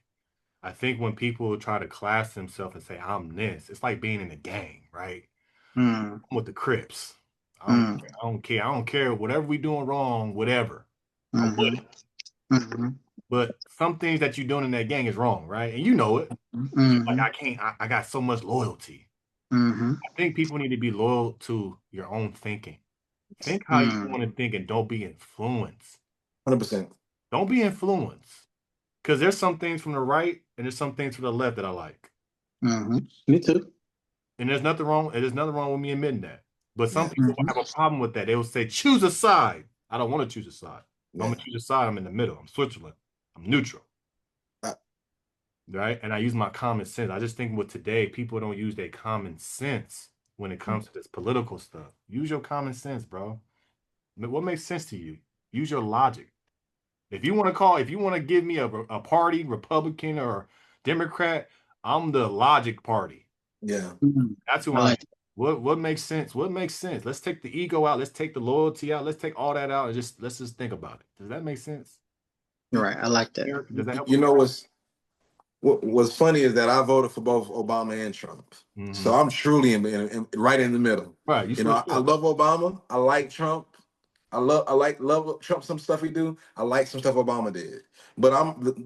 [SPEAKER 1] I think when people try to class themselves and say, I'm this, it's like being in a gang, right?
[SPEAKER 3] Mm.
[SPEAKER 1] I'm with the Crips. I don't care. I don't care. Whatever we doing wrong, whatever. I'm with it.
[SPEAKER 3] Mm-hmm.
[SPEAKER 1] But some things that you're doing in that gang is wrong, right? And you know it. Like
[SPEAKER 3] Mm-hmm.
[SPEAKER 1] I can't. I got so much loyalty.
[SPEAKER 3] Mm-hmm.
[SPEAKER 1] I think people need to be loyal to your own thinking. Think how you
[SPEAKER 3] Mm-hmm.
[SPEAKER 1] want to think and don't be influenced.
[SPEAKER 2] 100%.
[SPEAKER 1] Don't be influenced. Because there's some things from the right and there's some things from the left that I like.
[SPEAKER 3] Mm-hmm. Me too.
[SPEAKER 1] And there's nothing wrong. And there's nothing wrong with me admitting that. But some
[SPEAKER 2] Yeah.
[SPEAKER 1] people have a problem with that. They will say, choose a side. I don't want to choose a side. If I'm
[SPEAKER 2] Yeah.
[SPEAKER 1] gonna choose a side, I'm in the middle. I'm Switzerland. I'm neutral.
[SPEAKER 2] I,
[SPEAKER 1] Right? And I use my common sense. I just think with today, people don't use their common sense when it comes to this political stuff. Use your common sense, bro. What makes sense to you? Use your logic. If you want to give me a party, Republican or Democrat, I'm the logic party.
[SPEAKER 2] yeah.
[SPEAKER 3] Mm-hmm.
[SPEAKER 1] That's who
[SPEAKER 3] I
[SPEAKER 1] I am.
[SPEAKER 3] like
[SPEAKER 1] What makes sense? What makes sense? Let's take the ego out. Let's take the loyalty out. Let's take all that out and let's just think about it. Does that make sense?
[SPEAKER 3] that. Right. I like that.
[SPEAKER 1] Eric, does that help
[SPEAKER 2] You
[SPEAKER 1] with
[SPEAKER 2] know
[SPEAKER 1] your
[SPEAKER 2] what's funny is that I voted for both Obama and Trump. So I'm truly right in the middle.
[SPEAKER 1] right? You
[SPEAKER 2] You know, I
[SPEAKER 1] switched up.
[SPEAKER 2] love Obama. I like Trump. I love Trump, some stuff he do. I like some stuff Obama did. But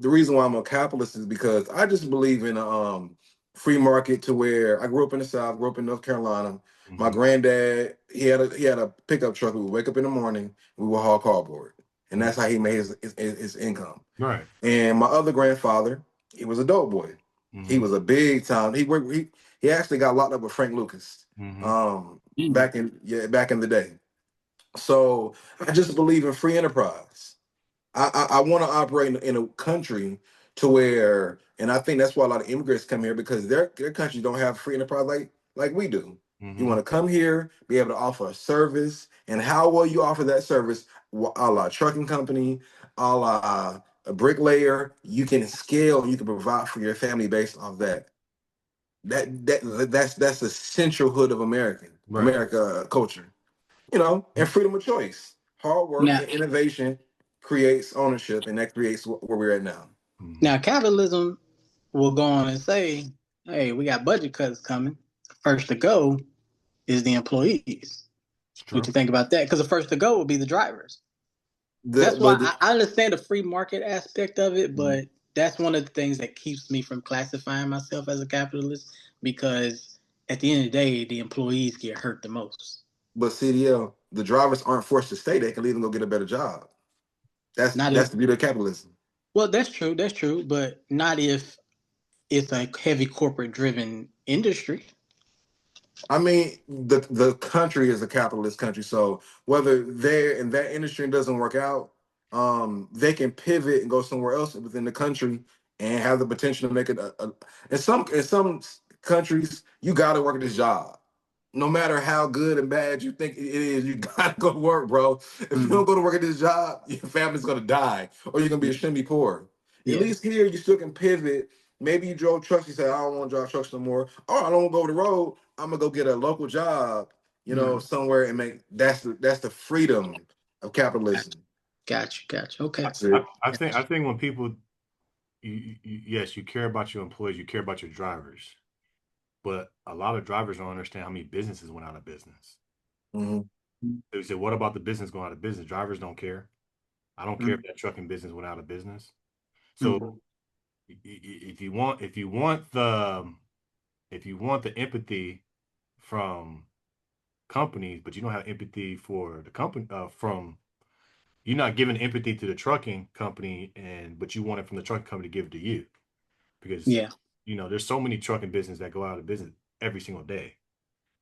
[SPEAKER 2] the reason why I'm a capitalist is because I just believe in a free market, to where I grew up in the South, grew up in North Carolina. My
[SPEAKER 1] Mm-hmm.
[SPEAKER 2] granddad, he had a pickup truck. We would wake up in the morning, we would haul cardboard. And that's how he made his income.
[SPEAKER 1] Right.
[SPEAKER 2] And my other grandfather, he was a dope boy. He
[SPEAKER 1] Mm-hmm.
[SPEAKER 2] was a big time. He actually got locked up with Frank Lucas.
[SPEAKER 1] Mm-hmm.
[SPEAKER 2] Back in the day. So I just believe in free enterprise. I want to operate in a country to where, and I think that's why a lot of immigrants come here, because their countries don't have free enterprise like we do. You
[SPEAKER 1] Mm-hmm.
[SPEAKER 2] want to come here, be able to offer a service, and how well you offer that service, a la trucking company, a la a bricklayer, you can scale and you can provide for your family based off that. That's the central hood of
[SPEAKER 1] Right.
[SPEAKER 2] America culture, and freedom of choice. Hard work
[SPEAKER 3] Now,
[SPEAKER 2] and innovation creates ownership, and that creates where we're at now.
[SPEAKER 1] Mm-hmm.
[SPEAKER 3] now, capitalism will go on and say, "Hey, we got budget cuts coming. First to go is the employees."
[SPEAKER 1] It's
[SPEAKER 3] What
[SPEAKER 1] true.
[SPEAKER 3] you think about that? Because the first to go will be the drivers.
[SPEAKER 2] The
[SPEAKER 3] That's why
[SPEAKER 2] but
[SPEAKER 3] I understand the free market aspect of it,
[SPEAKER 2] the,
[SPEAKER 3] but that's one of the things that keeps me from classifying myself as a capitalist, because at the end of the day, the employees get hurt the most.
[SPEAKER 2] but CDL, the drivers aren't forced to stay. They can leave and go get a better job. That's
[SPEAKER 3] Not
[SPEAKER 2] that's
[SPEAKER 3] if,
[SPEAKER 2] the beauty of capitalism.
[SPEAKER 3] well, that's true, but not if it's a heavy corporate driven industry.
[SPEAKER 2] I mean, the country is a capitalist country, so whether they're in that industry and doesn't work out, they can pivot and go somewhere else within the country and have the potential to make it. In some countries, you got to work at this job, no matter how good and bad you think it is. You got to go to work, bro. If you
[SPEAKER 3] Mm,
[SPEAKER 2] don't go to work at this job, your family's gonna die, or you're gonna be extremely poor. At
[SPEAKER 3] yeah.
[SPEAKER 2] least here, you still can pivot. Maybe you drove trucks. You said, I don't want to drive trucks no more. Oh, I don't want to go over the road. I'm gonna go get a local job,
[SPEAKER 3] Mm,
[SPEAKER 2] somewhere and make. That's the freedom of capitalism.
[SPEAKER 3] gotcha. Okay.
[SPEAKER 2] That's it.
[SPEAKER 1] I think when people, yes, you care about your employees, you care about your drivers, but a lot of drivers don't understand how many businesses went out of business.
[SPEAKER 2] Hmm.
[SPEAKER 1] They say, "What about the business going out of business?" Drivers don't care. I don't care if
[SPEAKER 3] Mm,
[SPEAKER 1] that trucking business went out of business.
[SPEAKER 3] mm,
[SPEAKER 1] So if you want the empathy from companies, but you don't have empathy for the company from you're not giving empathy to the trucking company, but you want it from the trucking company to give it to you because
[SPEAKER 3] yeah.
[SPEAKER 1] there's so many trucking businesses that go out of business every single day.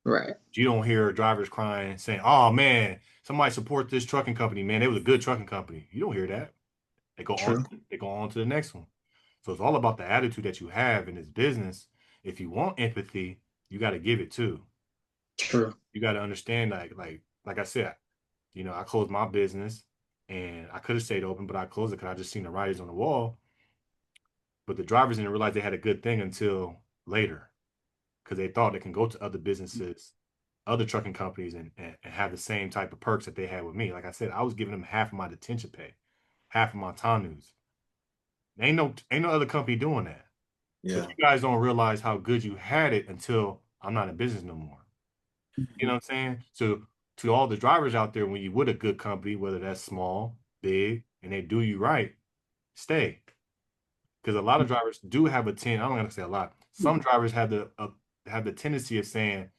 [SPEAKER 3] Right.
[SPEAKER 1] You don't hear drivers crying saying, "Oh man, somebody support this trucking company, man. It was a good trucking company." You don't hear that. They go on
[SPEAKER 3] True.
[SPEAKER 1] they go on to the next one. So it's all about the attitude that you have in this business. If you want empathy, you got to give it too.
[SPEAKER 3] True.
[SPEAKER 1] You got to understand, like I said, I closed my business and I could have stayed open, but I closed it because I just seen the writings on the wall. But the drivers didn't realize they had a good thing until later because they thought they can go to other businesses, other trucking companies, and have the same type of perks that they had with me. Like I said, I was giving them half of my detention pay, half of my time news. Ain't no other company doing that. But
[SPEAKER 2] Yeah.
[SPEAKER 1] you guys don't realize how good you had it until I'm not in business no more. You know what I'm saying? So to all the drivers out there, when you with a good company, whether that's small, big, and they do you right, stay. Because a lot of drivers do have a ten. I don't want to say a lot. Some drivers have the tendency of saying,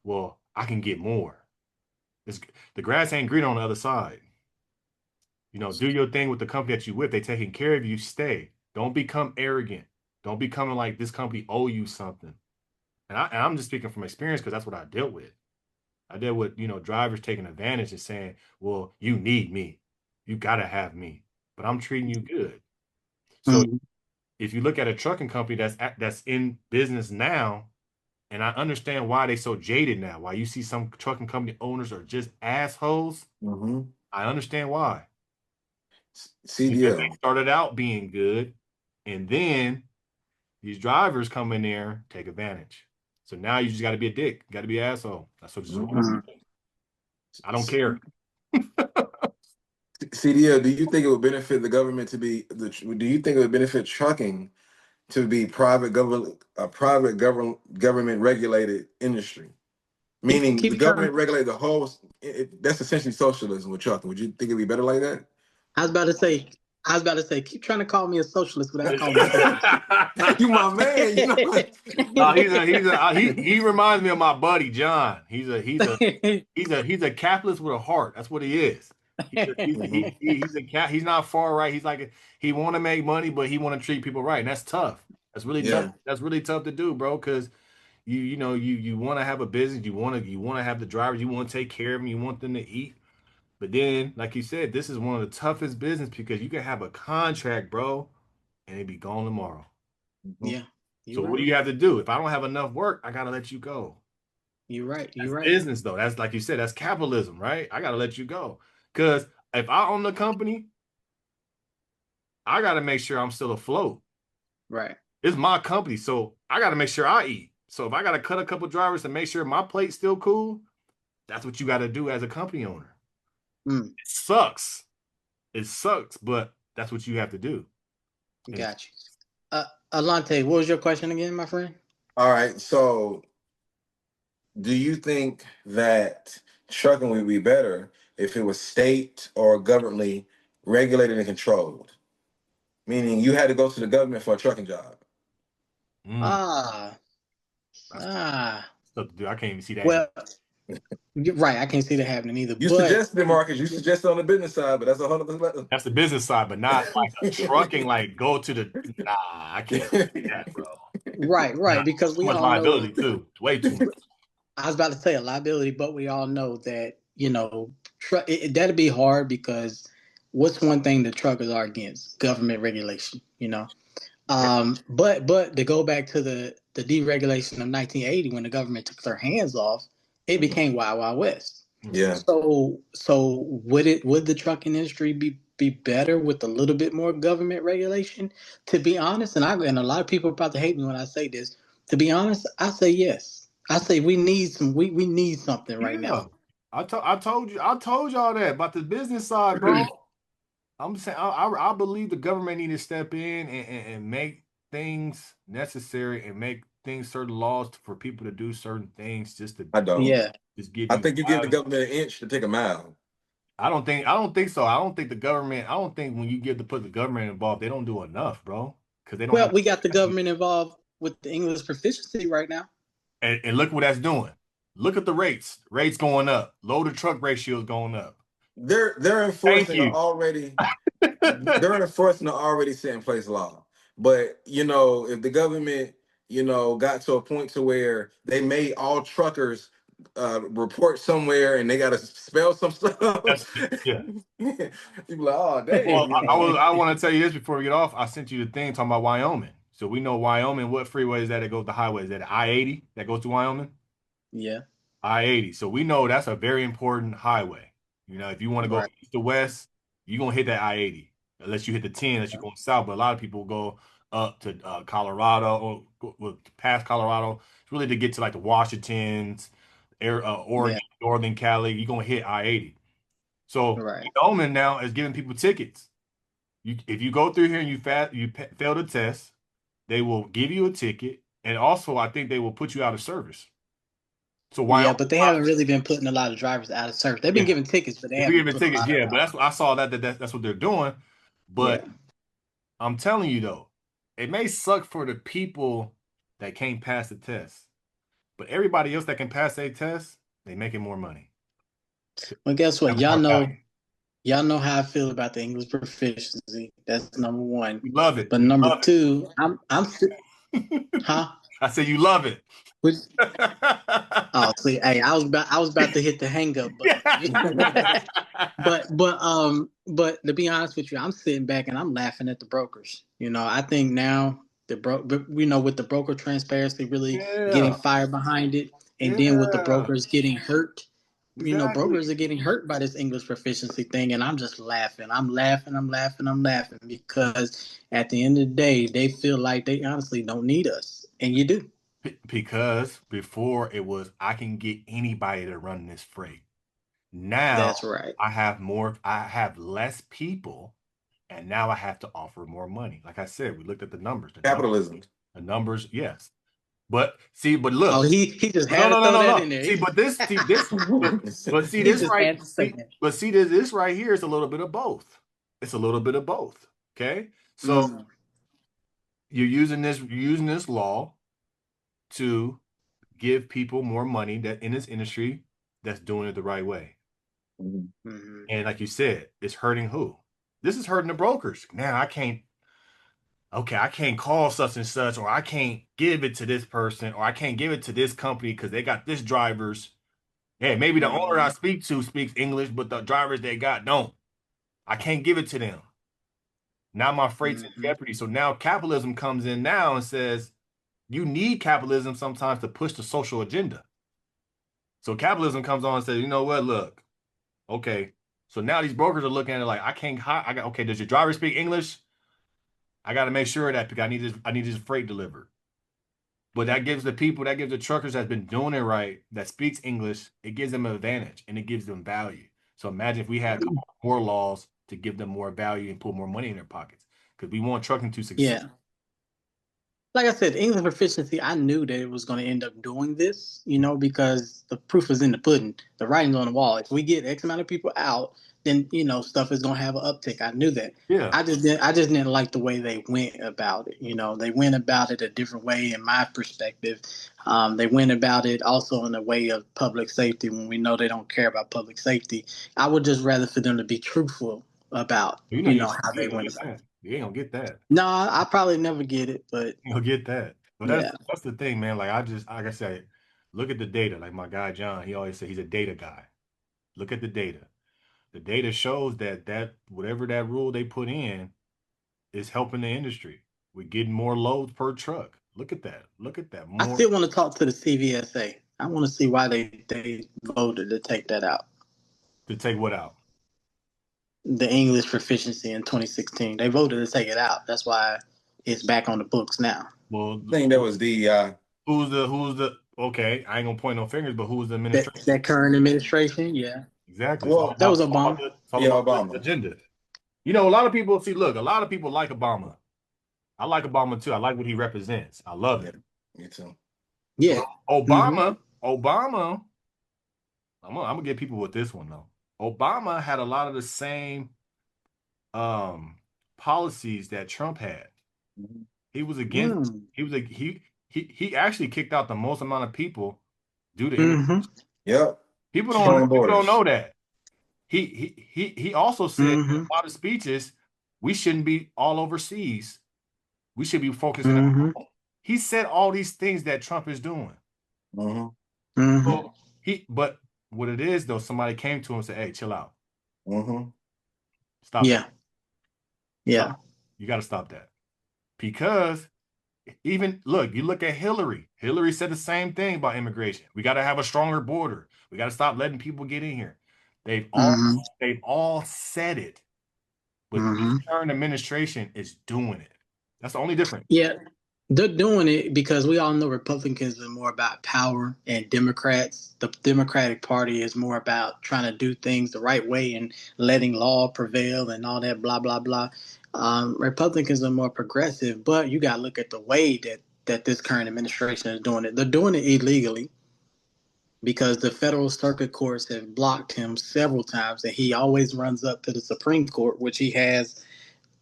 [SPEAKER 1] "Well, I can get more. It's, the grass ain't green on the other side." Do your thing with the company that you with. They taking care of you. Stay. Don't become arrogant. Don't become like this company owe you something. And I'm just speaking from experience because that's what I dealt with. I dealt with, drivers taking advantage and saying, well, you need me. You gotta have me. But I'm treating you good. So
[SPEAKER 3] Mhm.
[SPEAKER 1] if you look at a trucking company that's in business now, and I understand why they so jaded now, why you see some trucking company owners are just assholes.
[SPEAKER 2] Mm-hmm.
[SPEAKER 1] I understand why. Because they
[SPEAKER 2] CDL.
[SPEAKER 1] started out being good, and then these drivers come in there, take advantage. So now you just got to be a dick, got to be an asshole. That's what just
[SPEAKER 2] Mm-hmm.
[SPEAKER 3] Mhm.
[SPEAKER 1] I don't care.
[SPEAKER 2] CDL. Do you think it would benefit the government to be the? Do you think it would benefit trucking to be government regulated industry? Meaning
[SPEAKER 3] Keep
[SPEAKER 2] the
[SPEAKER 3] trying.
[SPEAKER 2] government regulate the whole. That's essentially socialism with trucking. Would you think it'd be better like that?
[SPEAKER 3] I was about to say. I was about to say. Keep trying to call me a socialist without calling me socialist.
[SPEAKER 2] You my man. You know.
[SPEAKER 1] He reminds me of my buddy John. He's a capitalist with a heart. That's what he is.
[SPEAKER 2] Mhm.
[SPEAKER 1] He's not far right. He want to make money, but he want to treat people right, and that's tough. That's really tough.
[SPEAKER 2] Yeah.
[SPEAKER 1] That's really tough to do, bro. Because you want to have a business. You want to have the drivers. You want to take care of them. You want them to eat. But then, like you said, this is one of the toughest business because you can have a contract, bro, and it be gone tomorrow.
[SPEAKER 2] Mhm.
[SPEAKER 3] Yeah, you're
[SPEAKER 1] So what do
[SPEAKER 3] right.
[SPEAKER 1] you have to do? If I don't have enough work, I gotta let you go.
[SPEAKER 3] You're right.
[SPEAKER 1] That's
[SPEAKER 3] You're right.
[SPEAKER 1] business though. That's like you said, that's capitalism, right? I gotta let you go. Because if I own the company, I gotta make sure I'm still afloat.
[SPEAKER 3] Right.
[SPEAKER 1] It's my company, so I gotta make sure I eat. So if I gotta cut a couple drivers to make sure my plate's still cool, that's what you gotta do as a company owner.
[SPEAKER 3] Mm,
[SPEAKER 1] It sucks. It sucks, but that's what you have to do. And
[SPEAKER 3] got you. Alante, what was your question again, my friend?
[SPEAKER 2] All right. So, do you think that trucking would be better if it was state or governmentally regulated and controlled? Meaning, you had to go to the government for a trucking job.
[SPEAKER 1] mm,
[SPEAKER 3] Ah,
[SPEAKER 1] that's
[SPEAKER 3] ah.
[SPEAKER 1] stuff to do. I can't even see that.
[SPEAKER 3] Well, you're right. I can't see that happening either.
[SPEAKER 2] You
[SPEAKER 3] But
[SPEAKER 2] suggested it, Marcus. You suggested on the business side, but that's 100%.
[SPEAKER 1] That's the business side, but not like a trucking, like go to the nah, I can't do that, bro.
[SPEAKER 3] right,
[SPEAKER 1] Nah,
[SPEAKER 3] right, because
[SPEAKER 1] too
[SPEAKER 3] we
[SPEAKER 1] much
[SPEAKER 3] all know.
[SPEAKER 1] liability too. Way too much.
[SPEAKER 3] I was about to say a liability, but we all know that that'd be hard because what's one thing the truckers are against? Government regulation. But to go back to the deregulation of 1980 when the government took their hands off, it became Wild Wild West.
[SPEAKER 1] Mhm.
[SPEAKER 2] Yeah,
[SPEAKER 3] So would the trucking industry be better with a little bit more government regulation? To be honest, and a lot of people are about to hate me when I say this. To be honest, I say yes. I say we need something right
[SPEAKER 1] Yeah,
[SPEAKER 3] now.
[SPEAKER 1] I told y'all that about the business side, bro. I'm saying I believe the government need to step in and make things necessary and make things certain laws for people to do certain things just to
[SPEAKER 2] I don't.
[SPEAKER 3] Yeah.
[SPEAKER 1] just give
[SPEAKER 2] I
[SPEAKER 1] you
[SPEAKER 2] think you give the government an inch to take a mile.
[SPEAKER 1] I don't think so. I don't think the government, I don't think when you get to put the government involved, they don't do enough, bro. Because they don't
[SPEAKER 3] Well,
[SPEAKER 1] have
[SPEAKER 3] we got the government involved with the English proficiency right now.
[SPEAKER 1] and look what that's doing. Look at the rates. Rates going up. Load to truck ratio is going up.
[SPEAKER 2] They're
[SPEAKER 1] Thank
[SPEAKER 2] enforcing a
[SPEAKER 1] you.
[SPEAKER 2] already they're enforcing an already set in place law. But if the government got to a point to where they made all truckers report somewhere and they got to spell some stuff,
[SPEAKER 1] That's yeah.
[SPEAKER 2] people like, oh
[SPEAKER 1] Well,
[SPEAKER 2] dang,
[SPEAKER 1] I want to tell you this before we get off. I sent you the thing talking about Wyoming. So we know Wyoming. What freeway is that? That goes to highway? Is that I-80 that goes to Wyoming?
[SPEAKER 3] Yeah.
[SPEAKER 1] I-80. So we know that's a very important highway. If you want to go
[SPEAKER 3] Right.
[SPEAKER 1] east to west, you're gonna hit that I-80. Unless you hit the 10, unless you're going south. But a lot of people go up to Colorado or past Colorado. It's really to get to like the Washingtons,
[SPEAKER 3] Yeah.
[SPEAKER 1] Oregon, Northern Cali. You're gonna hit I-80. So
[SPEAKER 3] Right.
[SPEAKER 1] Wyoming now is giving people tickets. If you go through here and fail the test, they will give you a ticket, and also I think they will put you out of service. So why?
[SPEAKER 3] Yeah, but they haven't really been putting a lot of drivers out of service. They've been
[SPEAKER 1] Yeah,
[SPEAKER 3] giving tickets, but they
[SPEAKER 1] if we
[SPEAKER 3] haven't
[SPEAKER 1] give
[SPEAKER 3] put a
[SPEAKER 1] tickets,
[SPEAKER 3] lot of
[SPEAKER 1] yeah.
[SPEAKER 3] them
[SPEAKER 1] But
[SPEAKER 3] out.
[SPEAKER 1] I saw that's what they're doing. But
[SPEAKER 3] Yeah.
[SPEAKER 1] I'm telling you though, it may suck for the people that can't pass the test, but everybody else that can pass a test, they making more money.
[SPEAKER 3] Well, guess what?
[SPEAKER 1] Have more value.
[SPEAKER 3] Y'all know how I feel about the English proficiency. That's number one.
[SPEAKER 1] You love it.
[SPEAKER 3] But
[SPEAKER 1] You
[SPEAKER 3] number
[SPEAKER 1] love
[SPEAKER 3] two,
[SPEAKER 1] it.
[SPEAKER 3] huh?
[SPEAKER 1] I say you love it.
[SPEAKER 3] Which, oh, see, hey, I was about to hit the hang up button. But to be honest with you, I'm sitting back and I'm laughing at the brokers. I think now with the broker transparency really getting
[SPEAKER 1] Yeah,
[SPEAKER 3] fire behind it, and then with the
[SPEAKER 1] yeah,
[SPEAKER 3] brokers getting hurt, brokers
[SPEAKER 1] exactly.
[SPEAKER 3] are getting hurt by this English proficiency thing, and I'm just laughing. I'm laughing. I'm laughing. I'm laughing because at the end of the day, they feel like they honestly don't need us, and you do.
[SPEAKER 1] Because before it was I can get anybody to run this freight. Now
[SPEAKER 3] That's right.
[SPEAKER 1] I have less people, and now I have to offer more money. Like I said, we looked at the numbers.
[SPEAKER 2] Capitalism.
[SPEAKER 1] The numbers, yes. But see, but
[SPEAKER 3] Oh,
[SPEAKER 1] look,
[SPEAKER 3] he just
[SPEAKER 1] no,
[SPEAKER 3] had to
[SPEAKER 1] no, no,
[SPEAKER 3] throw
[SPEAKER 1] no,
[SPEAKER 3] that
[SPEAKER 1] no.
[SPEAKER 3] in there.
[SPEAKER 1] See, but see
[SPEAKER 3] He
[SPEAKER 1] this
[SPEAKER 3] just
[SPEAKER 1] right,
[SPEAKER 3] had to say that.
[SPEAKER 1] this right here is a little bit of both. It's a little bit of both. Okay, so
[SPEAKER 3] Mm,
[SPEAKER 1] you're using this law to give people more money that in this industry that's doing it the right way.
[SPEAKER 3] mhm.
[SPEAKER 1] And like you said, it's hurting who? This is hurting the brokers. Now I can't call such and such, or I can't give it to this person, or I can't give it to this company because they got this drivers. Yeah, maybe the owner I
[SPEAKER 3] Mhm.
[SPEAKER 1] speak to speaks English, but the drivers they got don't. I can't give it to them. Now my freight's in
[SPEAKER 3] Mhm.
[SPEAKER 1] jeopardy. So now capitalism comes in now and says you need capitalism sometimes to push the social agenda. So capitalism comes on and says, you know what, look, okay. So now these brokers are looking at it like I can't hire. I got okay. Does your driver speak English? I got to make sure of that because I need this freight delivered. But that gives the truckers that's been doing it right, that speaks English, it gives them an advantage and it gives them value. So imagine if we had more laws to give them more value and put more money in their pockets because we want trucking to succeed.
[SPEAKER 3] Yeah. Like I said, English proficiency, I knew that it was going to end up doing this, because the proof is in the pudding. The writing's on the wall. If we get X amount of people out, then, stuff is going to have an uptick. I knew that.
[SPEAKER 1] Yeah.
[SPEAKER 3] I just didn't like the way they went about it. They went about it a different way in my perspective. They went about it also in a way of public safety when we know they don't care about public safety. I would just rather for them to be truthful about, how
[SPEAKER 1] You
[SPEAKER 3] they
[SPEAKER 1] ain't gonna
[SPEAKER 3] went
[SPEAKER 1] get
[SPEAKER 3] about it.
[SPEAKER 1] that. You ain't gonna get that.
[SPEAKER 3] No, I probably never get it, but
[SPEAKER 1] You'll get that. But
[SPEAKER 3] yeah.
[SPEAKER 1] that's the thing, man. Like I said, look at the data. Like my guy John, he always said he's a data guy. Look at the data. The data shows that whatever that rule they put in is helping the industry. We're getting more loads per truck. Look at that. Look at that.
[SPEAKER 3] I
[SPEAKER 1] More
[SPEAKER 3] still want to talk to the CVSA. I want to see why they voted to take that out.
[SPEAKER 1] to take what out?
[SPEAKER 3] The English proficiency in 2016. They voted to take it out. That's why it's back on the books now.
[SPEAKER 1] Well,
[SPEAKER 2] I think that was DEI.
[SPEAKER 1] who's the okay, I ain't gonna point no fingers, but who's the administration?
[SPEAKER 3] That current administration, yeah.
[SPEAKER 1] Exactly.
[SPEAKER 2] Well,
[SPEAKER 3] That was Obama.
[SPEAKER 1] It's all
[SPEAKER 2] yeah,
[SPEAKER 1] about the
[SPEAKER 2] Obama.
[SPEAKER 1] agenda. You know, a lot of people see, look, a lot of people like Obama. I like Obama too. I like what he represents. I love
[SPEAKER 2] Yeah,
[SPEAKER 1] it.
[SPEAKER 2] me too.
[SPEAKER 3] Yeah. Mm-hmm.
[SPEAKER 1] Obama, I'm gonna get people with this one though. Obama had a lot of the same um policies that Trump had.
[SPEAKER 2] Mhm.
[SPEAKER 1] He was against
[SPEAKER 3] Mm.
[SPEAKER 1] he was a he actually kicked out the most amount of people due to
[SPEAKER 3] Mm-hmm.
[SPEAKER 1] immigration.
[SPEAKER 2] Yep.
[SPEAKER 3] Mm-hmm.
[SPEAKER 2] Strong
[SPEAKER 1] People don't
[SPEAKER 2] borders.
[SPEAKER 1] know that. He also said in
[SPEAKER 3] Mm-hmm.
[SPEAKER 1] a lot of speeches, we shouldn't be all overseas. We should be focusing at
[SPEAKER 3] Mm-hmm.
[SPEAKER 1] home. He said all these things that Trump is doing.
[SPEAKER 2] Mm-hmm.
[SPEAKER 3] Mm-hmm.
[SPEAKER 1] So but what it is though, somebody came to him and said, hey, chill out.
[SPEAKER 2] Mm-hmm.
[SPEAKER 1] Stop that.
[SPEAKER 3] Yeah. Yeah.
[SPEAKER 1] Stop. You got to stop that. Because even look, you look at Hillary. Hillary said the same thing about immigration. We got to have a stronger border. We got to stop letting people get in here. They've all
[SPEAKER 3] Mm-hmm.
[SPEAKER 1] they've all said it, but this
[SPEAKER 3] Mm-hmm.
[SPEAKER 1] current administration is doing it. That's the only difference.
[SPEAKER 3] Yeah. They're doing it because we all know Republicans are more about power and Democrats. The Democratic Party is more about trying to do things the right way and letting law prevail and all that blah blah blah. Republicans are more progressive, but you got to look at the way that this current administration is doing it. They're doing it illegally. because the federal circuit courts have blocked him several times, and he always runs up to the Supreme Court, which he has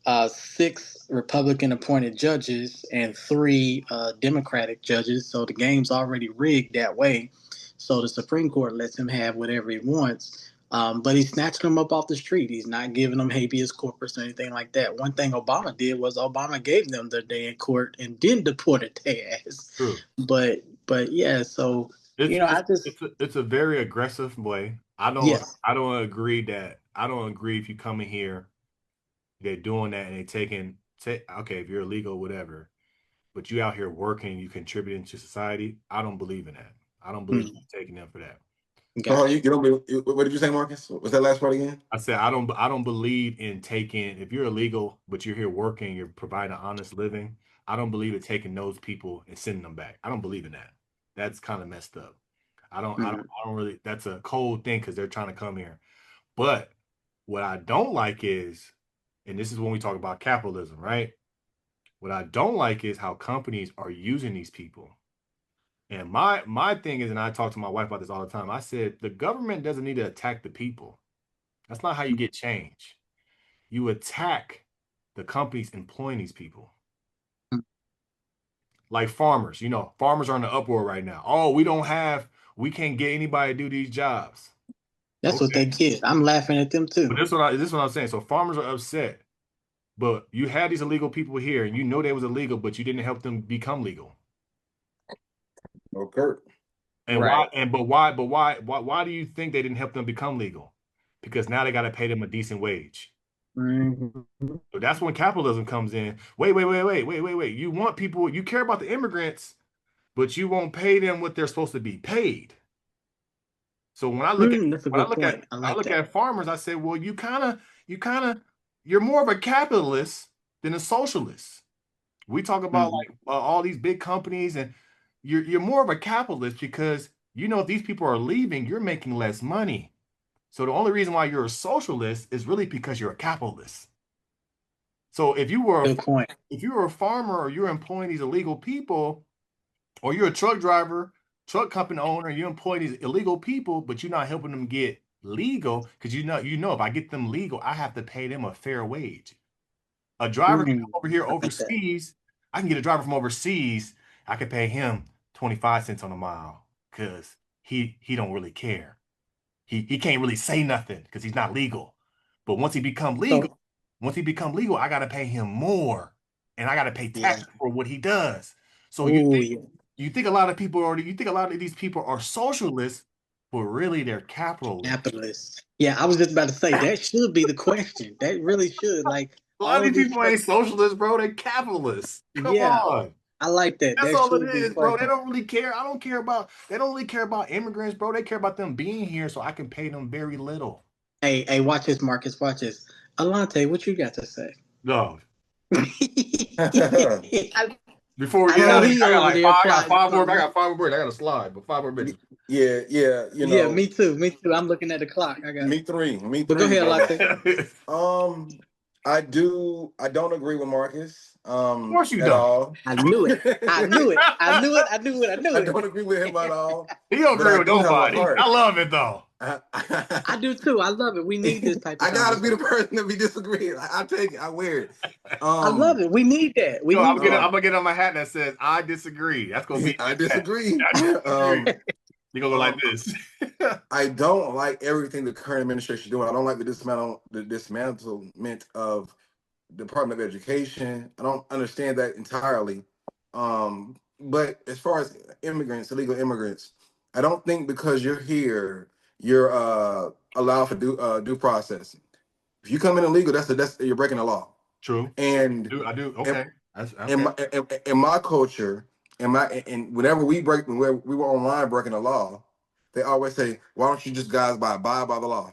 [SPEAKER 3] 6 Republican appointed judges and 3 Democratic judges. So the game's already rigged that way. So the Supreme Court lets him have whatever he wants. But he's snatching them up off the street. He's not giving them habeas corpus or anything like that. One thing Obama did was Obama gave them their day in court and didn't deport their ass.
[SPEAKER 1] True.
[SPEAKER 3] But yeah, so
[SPEAKER 1] it's a very aggressive way. I don't agree if you come in here, they're doing that and they taking okay, if you're illegal, whatever, but you out here working, you contributing to society. I don't believe in that. I don't believe you taking them for that.
[SPEAKER 2] You don't believe, what did you say, Marcus? What's that last part again?
[SPEAKER 1] I said I don't believe in taking, if you're illegal but you're here working, you're providing an honest living. I don't believe in taking those people and sending them back. I don't believe in that. That's kind of messed up. I don't really. That's a cold thing because they're trying to come here. But what I don't like is, and this is when we talk about capitalism, right? What I don't like is how companies are using these people. And my thing is, and I talk to my wife about this all the time, I said, the government doesn't need to attack the people. That's not how you get change. You attack the companies employing these people. Like farmers, farmers are in the uproar right now. Oh, we can't get anybody to do these jobs.
[SPEAKER 3] That's what they get. I'm laughing at them too.
[SPEAKER 1] But this is what I'm saying. So farmers are upset. But you had these illegal people here, and you know they was illegal, but you didn't help them become legal.
[SPEAKER 2] Okay.
[SPEAKER 1] And right. Why do you think they didn't help them become legal? Because now they got to pay them a decent wage.
[SPEAKER 3] Mm-hmm.
[SPEAKER 1] So that's when capitalism comes in. Wait. You want people, you care about the immigrants, but you won't pay them what they're supposed to be paid. So when I look at farmers, I say, well, you're more of a capitalist than a socialist. We talk about all these big companies, and you're more of a capitalist because if these people are leaving, you're making less money. So the only reason why you're a socialist is really because you're a capitalist. So if you were a farmer, or you're employing these illegal people, or you're a truck driver, truck company owner, you employ these illegal people, but you're not helping them get legal, because if I get them legal, I have to pay them a fair wage. A driver can come over here overseas. I can get a driver from overseas. I can pay him 25 cents on a mile because he don't really care. He can't really say nothing because he's not legal. But once he become legal, I gotta pay him more, and I gotta pay tax for what he does. So you think a lot of these people are socialists, but really they're capitalists.
[SPEAKER 3] Yeah, I was just about to say that should be the question. That really should. Like,
[SPEAKER 1] a lot of these people ain't socialists, bro. They're capitalists. Come on.
[SPEAKER 3] I like that.
[SPEAKER 1] That's all it is, bro. They don't really care. They don't really care about immigrants, bro. They care about them being here so I can pay them very little.
[SPEAKER 3] Hey, watch this, Marcus. Watch this. Alante, what you got to say?
[SPEAKER 1] No. Before we get out of here, I got 5 more. I got 5 more minutes. I got to slide, but 5 more minutes.
[SPEAKER 2] Yeah.
[SPEAKER 3] Yeah, me too. I'm looking at the clock. I got
[SPEAKER 2] me three.
[SPEAKER 3] But go ahead, Alante.
[SPEAKER 2] I don't agree with Marcus.
[SPEAKER 1] Of course you don't.
[SPEAKER 3] I knew it. I
[SPEAKER 2] don't agree with him at all.
[SPEAKER 1] He don't agree with nobody. I love it though.
[SPEAKER 3] I do too. I love it. We need this type of
[SPEAKER 2] I gotta be the person to be disagreeing. I take it. I wear it.
[SPEAKER 3] I love it. We need that.
[SPEAKER 1] I'm gonna get on my hat that says I disagree. That's gonna be
[SPEAKER 2] I disagree.
[SPEAKER 1] You're gonna go like this.
[SPEAKER 2] I don't like everything the current administration is doing. I don't like the dismantlement of the Department of Education. I don't understand that entirely. But as far as illegal immigrants, I don't think because you're here, you're allowed for due process. If you come in illegal, that's you're breaking the law.
[SPEAKER 1] True.
[SPEAKER 2] And
[SPEAKER 1] I do. Okay.
[SPEAKER 2] In my culture, and whenever we were online breaking the law, they always say, "Why don't you just guys abide by the law?"